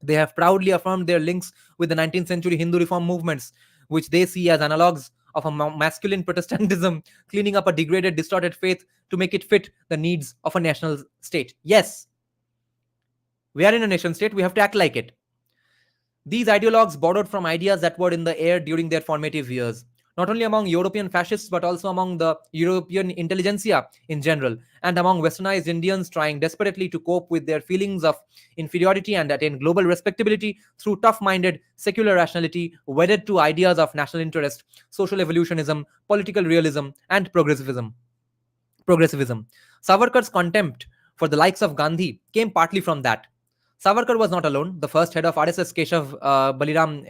They have proudly affirmed their links with the 19th century Hindu reform movements, which they see as analogues of a masculine Protestantism, cleaning up a degraded, distorted faith to make it fit the needs of a national state. Yes, we are in a nation state, we have to act like it. These ideologues borrowed from ideas that were in the air during their formative years, not only among European fascists but also among the European intelligentsia in general, and among westernized Indians trying desperately to cope with their feelings of inferiority and attain global respectability through tough minded secular rationality wedded to ideas of national interest, social evolutionism, political realism, and progressivism. Savarkar's contempt for the likes of Gandhi came partly from that. Savarkar was not alone. The first head of RSS, Keshav Baliram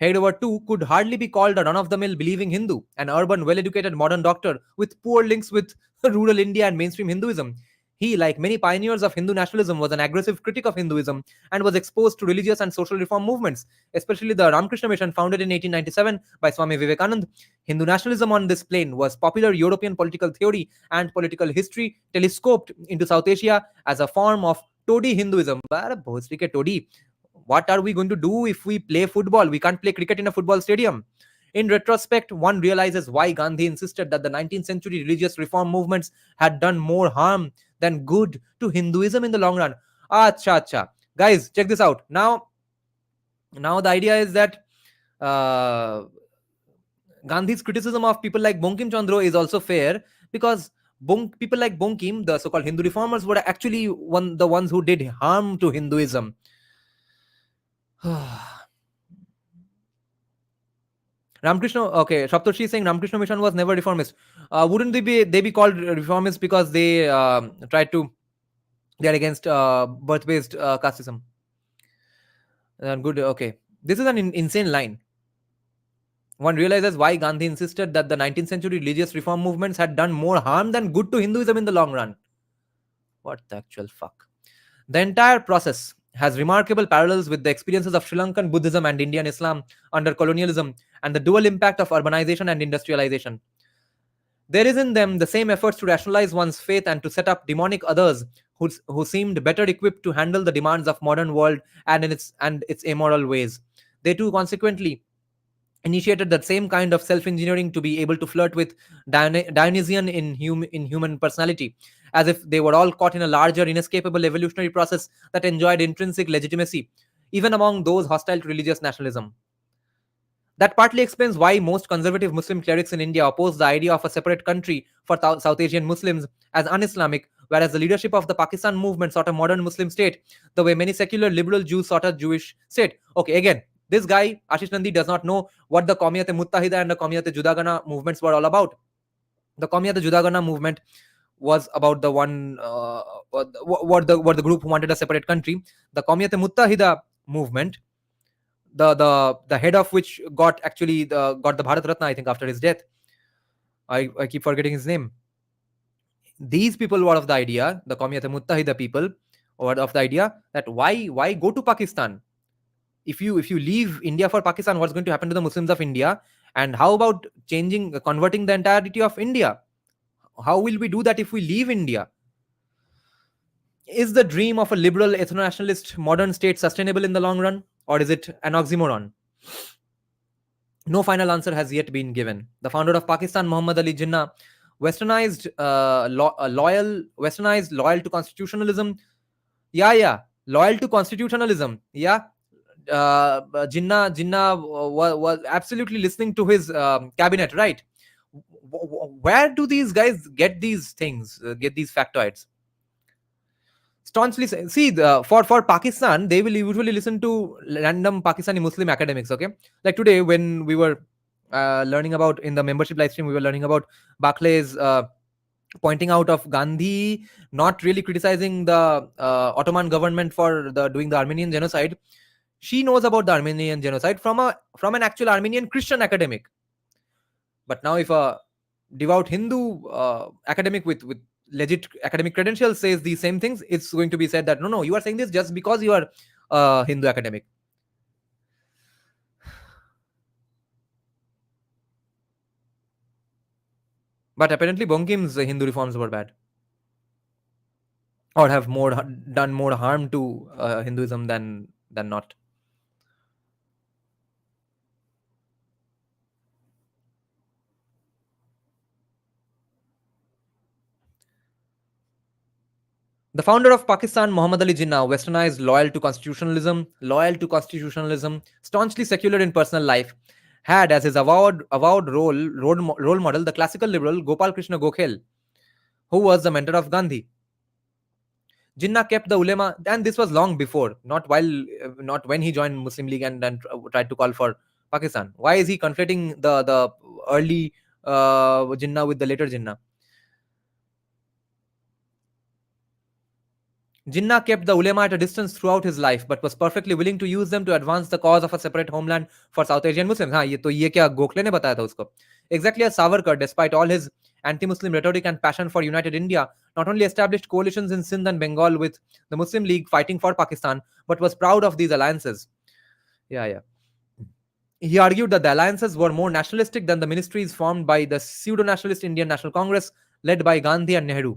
Hegdewar too could hardly be called a run-of-the-mill believing Hindu, an urban, well-educated modern doctor with poor links with rural India and mainstream Hinduism. He, like many pioneers of Hindu nationalism, was an aggressive critic of Hinduism and was exposed to religious and social reform movements, especially the Ramakrishna Mission founded in 1897 by Swami Vivekananda. Hindu nationalism on this plane was popular European political theory and political history telescoped into South Asia as a form of Todi Hinduism. What are we going to do if we play football? We can't play cricket in a football stadium. In retrospect, one realizes why Gandhi insisted that the 19th century religious reform movements had done more harm than good to Hinduism in the long run. Acha. Guys, check this out. Now the idea is that Gandhi's criticism of people like Bankim Chandra is also fair because people like Bankim, the so-called Hindu reformers, were actually the ones who did harm to Hinduism. Ramakrishna, okay, Shaptarshi is saying Ramakrishna Mission was never reformist. Wouldn't they be called reformists because they tried to, they are against birth-based casteism? Good, okay. This is an insane line. One realizes why Gandhi insisted that the 19th century religious reform movements had done more harm than good to Hinduism in the long run. What the actual fuck? The entire process has remarkable parallels with the experiences of Sri Lankan Buddhism and Indian Islam under colonialism and the dual impact of urbanization and industrialization. There is in them the same efforts to rationalize one's faith and to set up demonic others who seemed better equipped to handle the demands of modern world and its immoral ways. They too consequently initiated that same kind of self-engineering to be able to flirt with Dionysian in human personality, as if they were all caught in a larger, inescapable evolutionary process that enjoyed intrinsic legitimacy, even among those hostile to religious nationalism. That partly explains why most conservative Muslim clerics in India oppose the idea of a separate country for South Asian Muslims as un-Islamic, whereas the leadership of the Pakistan movement sought a modern Muslim state, the way many secular liberal Jews sought a Jewish state. Okay, again, this guy, Ashish Nandy, does not know what the Qawmiyat-e-Muttahida and the Qawmiyat-e-Judagana movements were all about. The Qawmiyat-e-Judagana movement was about the one, what the group who wanted a separate country. The Qawmiyat-e-Muttahida movement, the head of which got the Bharat Ratna, I think, after his death. I keep forgetting his name. These people were of the idea, the Qawmiyat Muttahida people were of the idea that why go to Pakistan? If you leave India for Pakistan, what's going to happen to the Muslims of India? And how about converting the entirety of India? How will we do that if we leave India? Is the dream of a liberal ethno-nationalist modern state sustainable in the long run, or is it an oxymoron? No final answer has yet been given. The founder of Pakistan, Muhammad Ali Jinnah, westernized, loyal to constitutionalism. Yeah, loyal to constitutionalism. Yeah, Jinnah was absolutely listening to his cabinet, right? Where do these guys get these things, get these factoids? Staunchly see, for Pakistan, they will usually listen to random Pakistani Muslim academics. Okay, like today when we were learning about, in the membership live stream, we were learning about Barclay's pointing out of Gandhi not really criticizing the Ottoman government for doing the Armenian genocide. She knows about the Armenian genocide from an actual Armenian Christian academic. But now if a devout Hindu academic with legit academic credentials says these same things, it's going to be said that no, you are saying this just because you are a Hindu academic. But apparently Bongim's Hindu reforms were bad, or have done more harm to Hinduism than not. The founder of Pakistan, Muhammad Ali Jinnah, westernized, loyal to constitutionalism, staunchly secular in personal life, had as his avowed role model the classical liberal Gopal Krishna Gokhale, who was the mentor of Gandhi. Jinnah kept the ulema, and this was long before, not when he joined Muslim League and tried to call for Pakistan. Why is he conflating the early Jinnah with the later Jinnah? Jinnah kept the ulema at a distance throughout his life, but was perfectly willing to use them to advance the cause of a separate homeland for South Asian Muslims. हाँ, ये क्या गोखले ने बताया था उसको? Exactly as Savarkar, despite all his anti-Muslim rhetoric and passion for united India, not only established coalitions in Sindh and Bengal with the Muslim League fighting for Pakistan, but was proud of these alliances. Yeah. He argued that the alliances were more nationalistic than the ministries formed by the pseudo-nationalist Indian National Congress led by Gandhi and Nehru.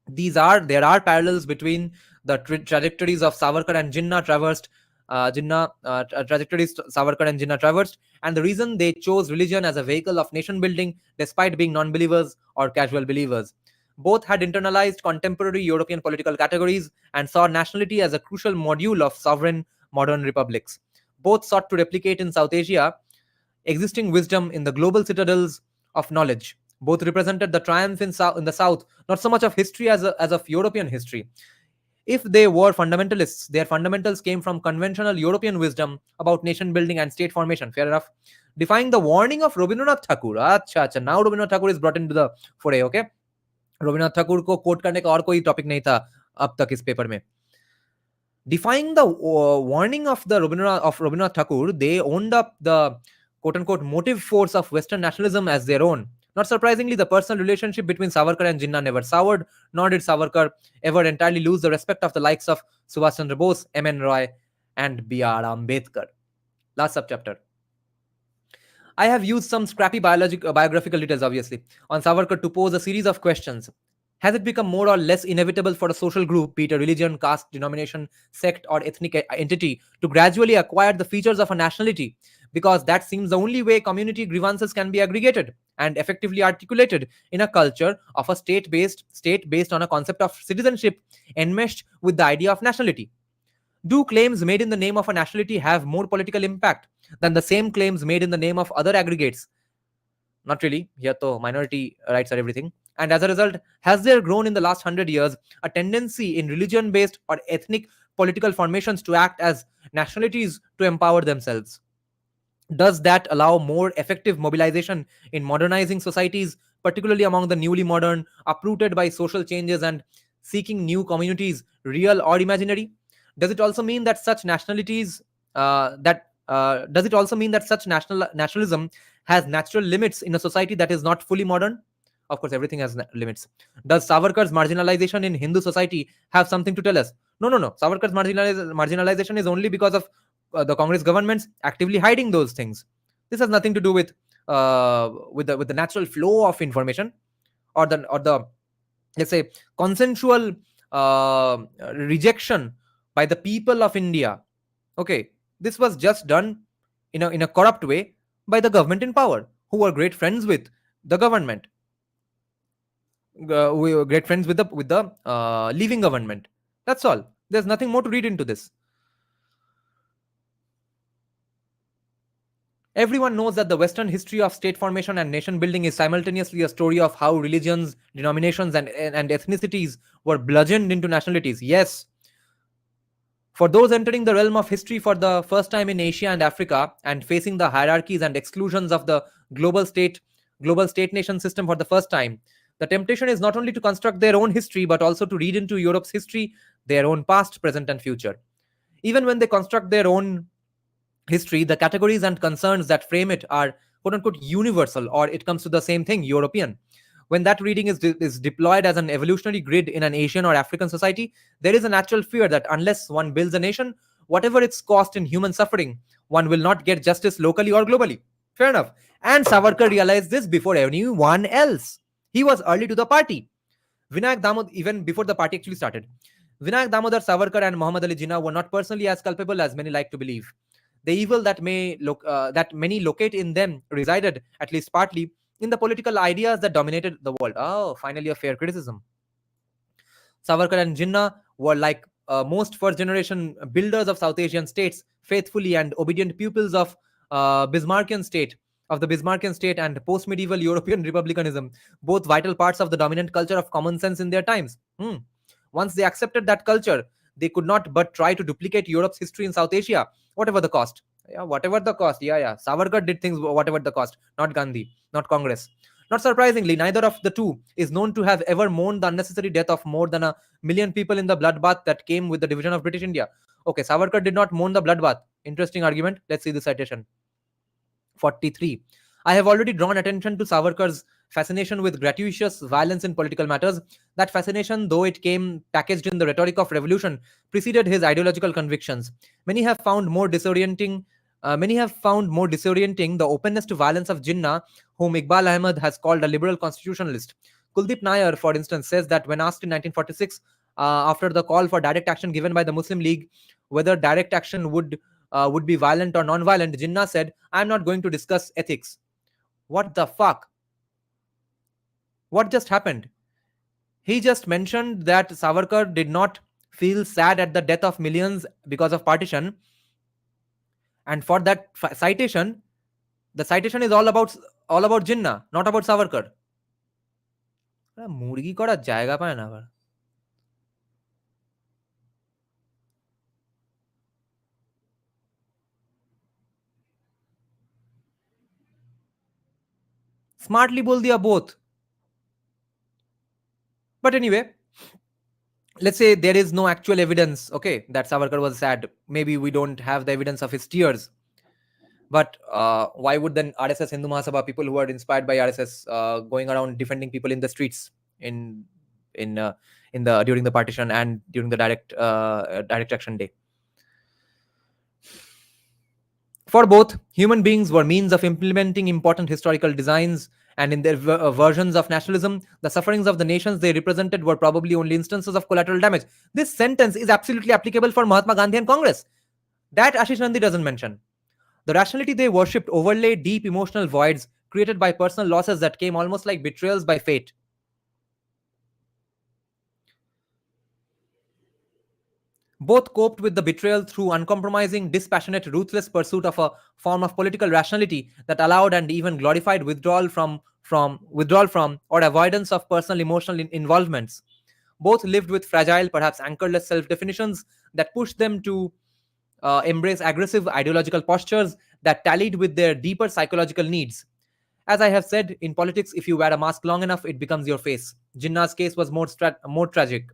There are parallels between the trajectories of Savarkar and Jinnah traversed. Trajectories Savarkar and Jinnah traversed, and the reason they chose religion as a vehicle of nation building, despite being non-believers or casual believers. Both had internalized contemporary European political categories and saw nationality as a crucial module of sovereign modern republics. Both sought to replicate in South Asia existing wisdom in the global citadels of knowledge. Both represented the triumph in the South, not so much of history as of European history. If they were fundamentalists, their fundamentals came from conventional European wisdom about nation building and state formation. Fair enough. Defying the warning of Rabindranath Thakur. Acha, acha. Now Rabindranath Thakur is brought into the foray. Okay. Rabindranath Thakur को coat करने का और कोई topic नहीं था अब तक इस पेपर में. Defying the warning of Rabindranath Thakur, they owned up the quote unquote motive force of Western nationalism as their own. Not surprisingly, the personal relationship between Savarkar and Jinnah never soured, nor did Savarkar ever entirely lose the respect of the likes of Subhash Chandra Bose, M.N. Roy, and B.R. Ambedkar. Last subchapter. I have used some scrappy biographical details, obviously, on Savarkar to pose a series of questions. Has it become more or less inevitable for a social group, be it a religion, caste, denomination, sect, or ethnic entity, to gradually acquire the features of a nationality? Because that seems the only way community grievances can be aggregated and effectively articulated in a culture of a state based on a concept of citizenship enmeshed with the idea of nationality. Do claims made in the name of a nationality have more political impact than the same claims made in the name of other aggregates? Not really. Here, though, minority rights are everything. And as a result, has there grown in the last 100 years a tendency in religion based or ethnic political formations to act as nationalities to empower themselves? Does that allow more effective mobilization in modernizing societies, particularly among the newly modern, uprooted by social changes and seeking new communities, real or imaginary? Does it also mean that such nationalities that does it also mean that such nationalism has natural limits in a society that is not fully modern? Of course, everything has limits. Does Savarkar's marginalization in Hindu society have something to tell us? No, no, no. Savarkar's marginalization is only because of the Congress governments actively hiding those things. This has nothing to do with the natural flow of information or the let's say consensual rejection by the people of India. Okay, this was just done in a corrupt way by the government in power, who were great friends with the government. We were great friends with the leaving government. That's all. There's nothing more to read into this. Everyone knows that the Western history of state formation and nation building is simultaneously a story of how religions, denominations, and ethnicities were bludgeoned into nationalities. Yes. For those entering the realm of history for the first time in Asia and Africa and facing the hierarchies and exclusions of the global state nation system for the first time, the temptation is not only to construct their own history but also to read into Europe's history their own past, present, and future. Even when they construct their own history, the categories and concerns that frame it are quote unquote universal, or it comes to the same thing, European. When that reading is deployed as an evolutionary grid in an Asian or African society, there is a natural fear that unless one builds a nation, whatever its cost in human suffering, one will not get justice locally or globally. Fair enough. And Savarkar realized this before anyone else. He was early to the party. Vinayak Damodar, even before the party actually started, Vinayak Damodar, Savarkar, and Muhammad Ali Jinnah were not personally as culpable as many like to believe. The evil that many locate in them resided, at least partly, in the political ideas that dominated the world. Oh, finally a fair criticism. Savarkar and Jinnah were like most first-generation builders of South Asian states, faithfully and obedient pupils of Bismarckian state, the Bismarckian state and post-medieval European republicanism, both vital parts of the dominant culture of common sense in their times. Once they accepted that culture, they could not but try to duplicate Europe's history in South Asia, whatever the cost. Yeah, whatever the cost. Yeah. Savarkar did things whatever the cost, not Gandhi, not Congress. Not surprisingly, neither of the two is known to have ever mourned the unnecessary death of more than 1,000,000 people in the bloodbath that came with the division of British India. Okay, Savarkar did not mourn the bloodbath. Interesting argument. Let's see the citation. 43. I have already drawn attention to Savarkar's fascination with gratuitous violence in political matters. That fascination, though it came packaged in the rhetoric of revolution, preceded his ideological convictions. Many have found more disorienting the openness to violence of Jinnah, whom Iqbal Ahmed has called a liberal constitutionalist. Kuldeep Nair, for instance, says that when asked in 1946, after the call for direct action given by the Muslim League, whether direct action would be violent or non-violent, Jinnah said, "I am not going to discuss ethics." What the fuck? What just happened? He just mentioned that Savarkar did not feel sad at the death of millions because of partition. And for that citation, the citation is all about Jinnah, not about Savarkar. মুরগি করার জায়গা পায় না আবার। Smartly bol diya both. But anyway, let's say there is no actual evidence, okay, that Savarkar was sad. Maybe we don't have the evidence of his tears. But why would then RSS Hindu Mahasabha, people who are inspired by RSS, going around defending people in the streets in in uh, in the during the partition and during the direct action day? For both, human beings were means of implementing important historical designs, and in their versions of nationalism, the sufferings of the nations they represented were probably only instances of collateral damage. This sentence is absolutely applicable for Mahatma Gandhi and Congress. That Ashish Nandy doesn't mention. The rationality they worshipped overlaid deep emotional voids created by personal losses that came almost like betrayals by fate. Both coped with the betrayal through uncompromising, dispassionate, ruthless pursuit of a form of political rationality that allowed and even glorified withdrawal from or avoidance of personal emotional involvements. Both lived with fragile, perhaps anchorless self-definitions that pushed them to embrace aggressive ideological postures that tallied with their deeper psychological needs. As I have said, in politics, if you wear a mask long enough, it becomes your face. Jinnah's case was more tragic.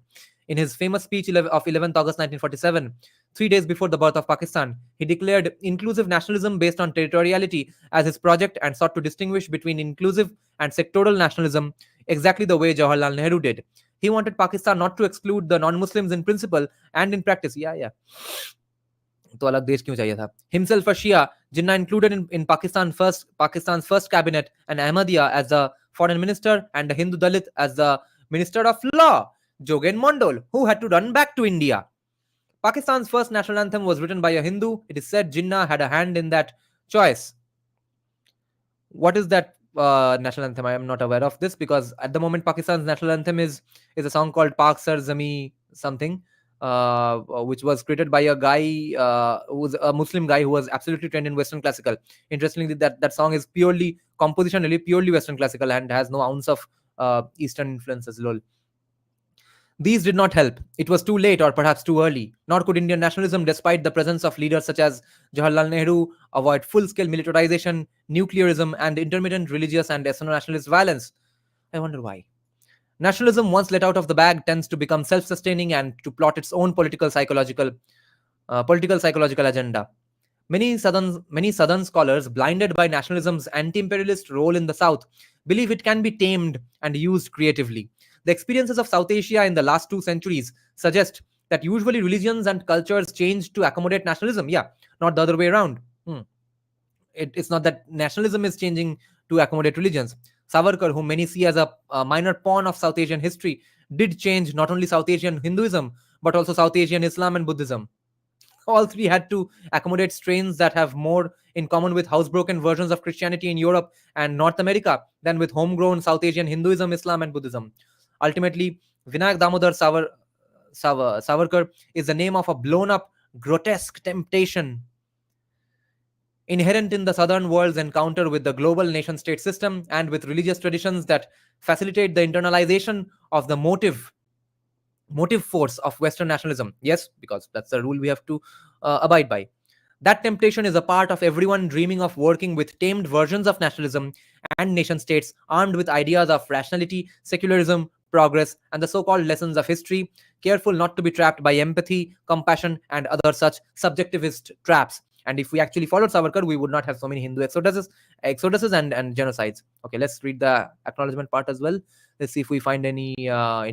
In his famous speech of 11th August 1947, 3 days before the birth of Pakistan, he declared inclusive nationalism based on territoriality as his project and sought to distinguish between inclusive and sectoral nationalism exactly the way Jawaharlal Nehru did. He wanted Pakistan not to exclude the non-Muslims in principle and in practice. Yeah. तो अलग देश क्यों चाहिए था? Himself a Shia, Jinnah included in Pakistan's first cabinet and Ahmadiyya as the foreign minister and the Hindu Dalit as the minister of law, Jogen Mondol, who had to run back to India. Pakistan's first national anthem was written by a Hindu. It is said Jinnah had a hand in that choice. What is that national anthem? I am not aware of this because at the moment Pakistan's national anthem is a song called Pak Sar Zami something, which was created by a guy who was a Muslim guy who was absolutely trained in Western classical. Interestingly, that song is purely compositionally purely Western classical and has no ounce of Eastern influences. Lol. These did not help. It was too late or perhaps too early. Nor could Indian nationalism, despite the presence of leaders such as Jawaharlal Nehru, avoid full-scale militarization, nuclearism, and intermittent religious and ethno-nationalist violence. I wonder why. Nationalism, once let out of the bag, tends to become self-sustaining and to plot its own political psychological agenda. Many southern scholars, blinded by nationalism's anti-imperialist role in the South, believe it can be tamed and used creatively. The experiences of South Asia in the last 2 centuries suggest that usually religions and cultures change to accommodate nationalism. Yeah, not the other way around. It's not that nationalism is changing to accommodate religions. Savarkar, whom many see as a minor pawn of South Asian history, did change not only South Asian Hinduism, but also South Asian Islam and Buddhism. All three had to accommodate strains that have more in common with housebroken versions of Christianity in Europe and North America than with homegrown South Asian Hinduism, Islam, and Buddhism. Ultimately, Vinayak Damodar Savarkar is the name of a blown-up, grotesque temptation inherent in the southern world's encounter with the global nation-state system and with religious traditions that facilitate the internalization of the motive force of Western nationalism. Yes, because that's the rule we have to abide by. That temptation is a part of everyone dreaming of working with tamed versions of nationalism and nation states armed with ideas of rationality, secularism, progress, and the so-called lessons of history, careful not to be trapped by empathy, compassion, and other such subjectivist traps. And if we actually followed Savarkar, we would not have so many Hindu exoduses and genocides. Okay, let's read the acknowledgement part as well. Let's see if we find any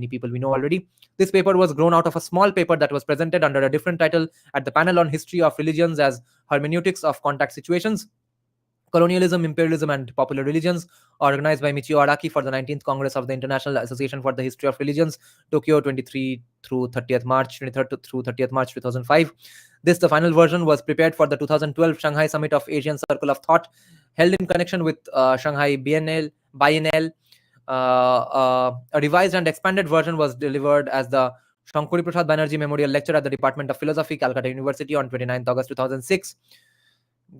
people we know already. This paper was grown out of a small paper that was presented under a different title at the panel on history of religions as hermeneutics of contact situations, colonialism, imperialism, and popular religions, organized by Michio Araki for the 19th Congress of the International Association for the History of Religions, Tokyo, 23 through 30th March, 23rd through 30th March 2005. This, the final version, was prepared for the 2012 Shanghai Summit of Asian Circle of Thought, held in connection with Shanghai Biennial. A revised and expanded version was delivered as the Shankuri Prasad Banerjee Memorial Lecture at the Department of Philosophy, Calcutta University on 29th August 2006.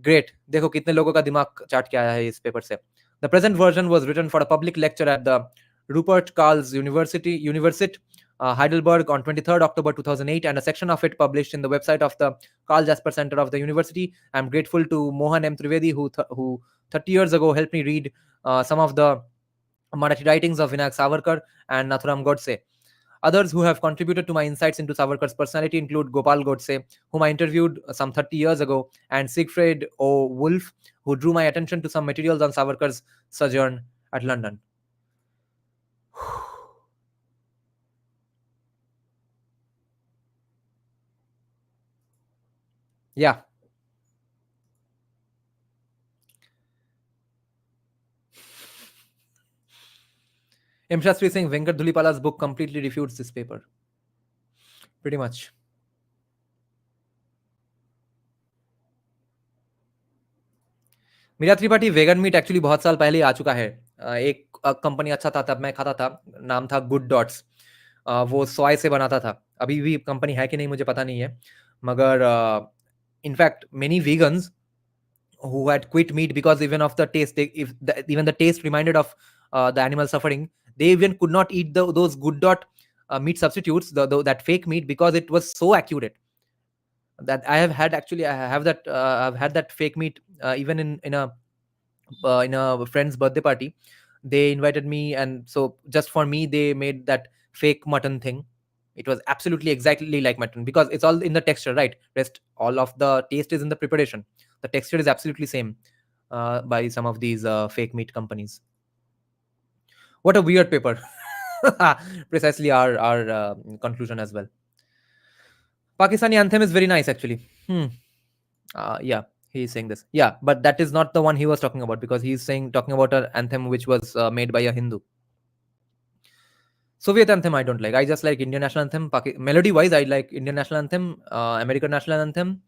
Great. देखो कितने लोगों का दिमाग चाट के आया है इस paper से. The present version was written for a public lecture at the Rupert Karls University Heidelberg on 23rd October 2008, and a section of it published in the website of the Carl Jasper Center of the university. I'm grateful to Mohan M. Trivedi, who 30 years ago helped me read some of the Marathi writings of Vinayak Savarkar and Nathuram Godse. Others who have contributed to my insights into Savarkar's personality include Gopal Godse, whom I interviewed some 30 years ago, and Siegfried O. Wolf, who drew my attention to some materials on Savarkar's sojourn at London. Yeah. M. Shastri saying Venkat Dhulipala's book completely refutes this paper. Pretty much. Meera Tripathi vegan meat actually बहुत साल पहले आ चुका है. एक company अच्छा था, तब मैं खाता था, नाम था गुड डॉट्स. वो सोय से बनाता था. अभी भी कंपनी है कि नहीं मुझे पता नहीं है, मगर in fact many vegans who had quit meat because even of the taste, even the taste reminded of the animal suffering, they even could not eat those good dot meat substitutes, that fake meat, because it was so accurate. That I have had, actually I have that I've had that fake meat even in a friend's birthday party. They invited me, and so just for me they made that fake mutton thing. It was absolutely exactly like mutton, because it's all in the texture, right? Rest all of the taste is in the preparation. The texture is absolutely same by some of these fake meat companies. What a weird paper. Precisely our conclusion as well. Pakistani anthem is very nice, actually. Yeah, he's saying this. Yeah, but that is not the one he was talking about, because he's talking about an anthem which was made by a Hindu. Soviet anthem I don't like. I just like Indian national anthem. Melody wise, I like Indian national anthem, American national anthem,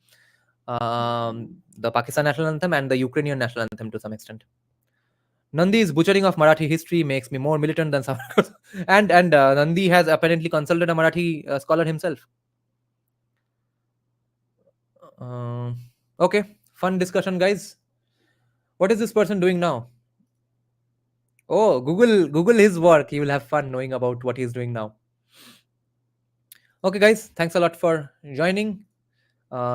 the Pakistan national anthem, and the Ukrainian national anthem to some extent. Nandy's butchering of Marathi history makes me more militant than Savarkar. and Nandi has apparently consulted a Marathi scholar himself. Okay, fun discussion, guys. What is this person doing now? Oh, Google his work. You will have fun knowing about what he's doing now. Okay, guys, thanks a lot for joining.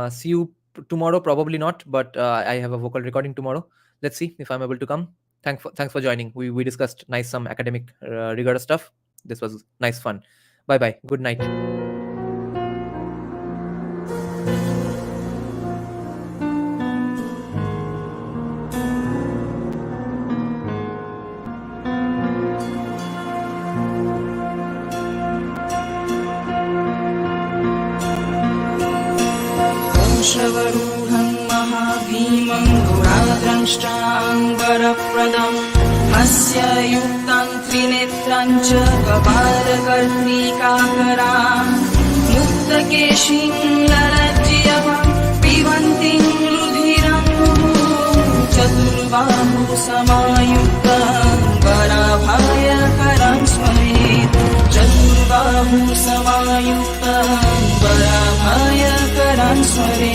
See you tomorrow. Probably not, but I have a vocal recording tomorrow. Let's see if I'm able to come. Thanks for joining. We discussed some academic rigorous stuff. This was nice fun. Bye bye. Good night. श्रवरूढं महाभीमं गुणाद्रंष्टाङ्गरप्रदं हस्य युक्तं त्रिनेत्रं च कपालकर्णिकाकरां मुक्तकेशीं ललज्जयः पिबन्तीं रुधिरं चतुर्बाहु समायुक्तं वराभयकरं स्मरेत् चतुर्बाहु समायुक्तं वराभयकरं स्मरेत्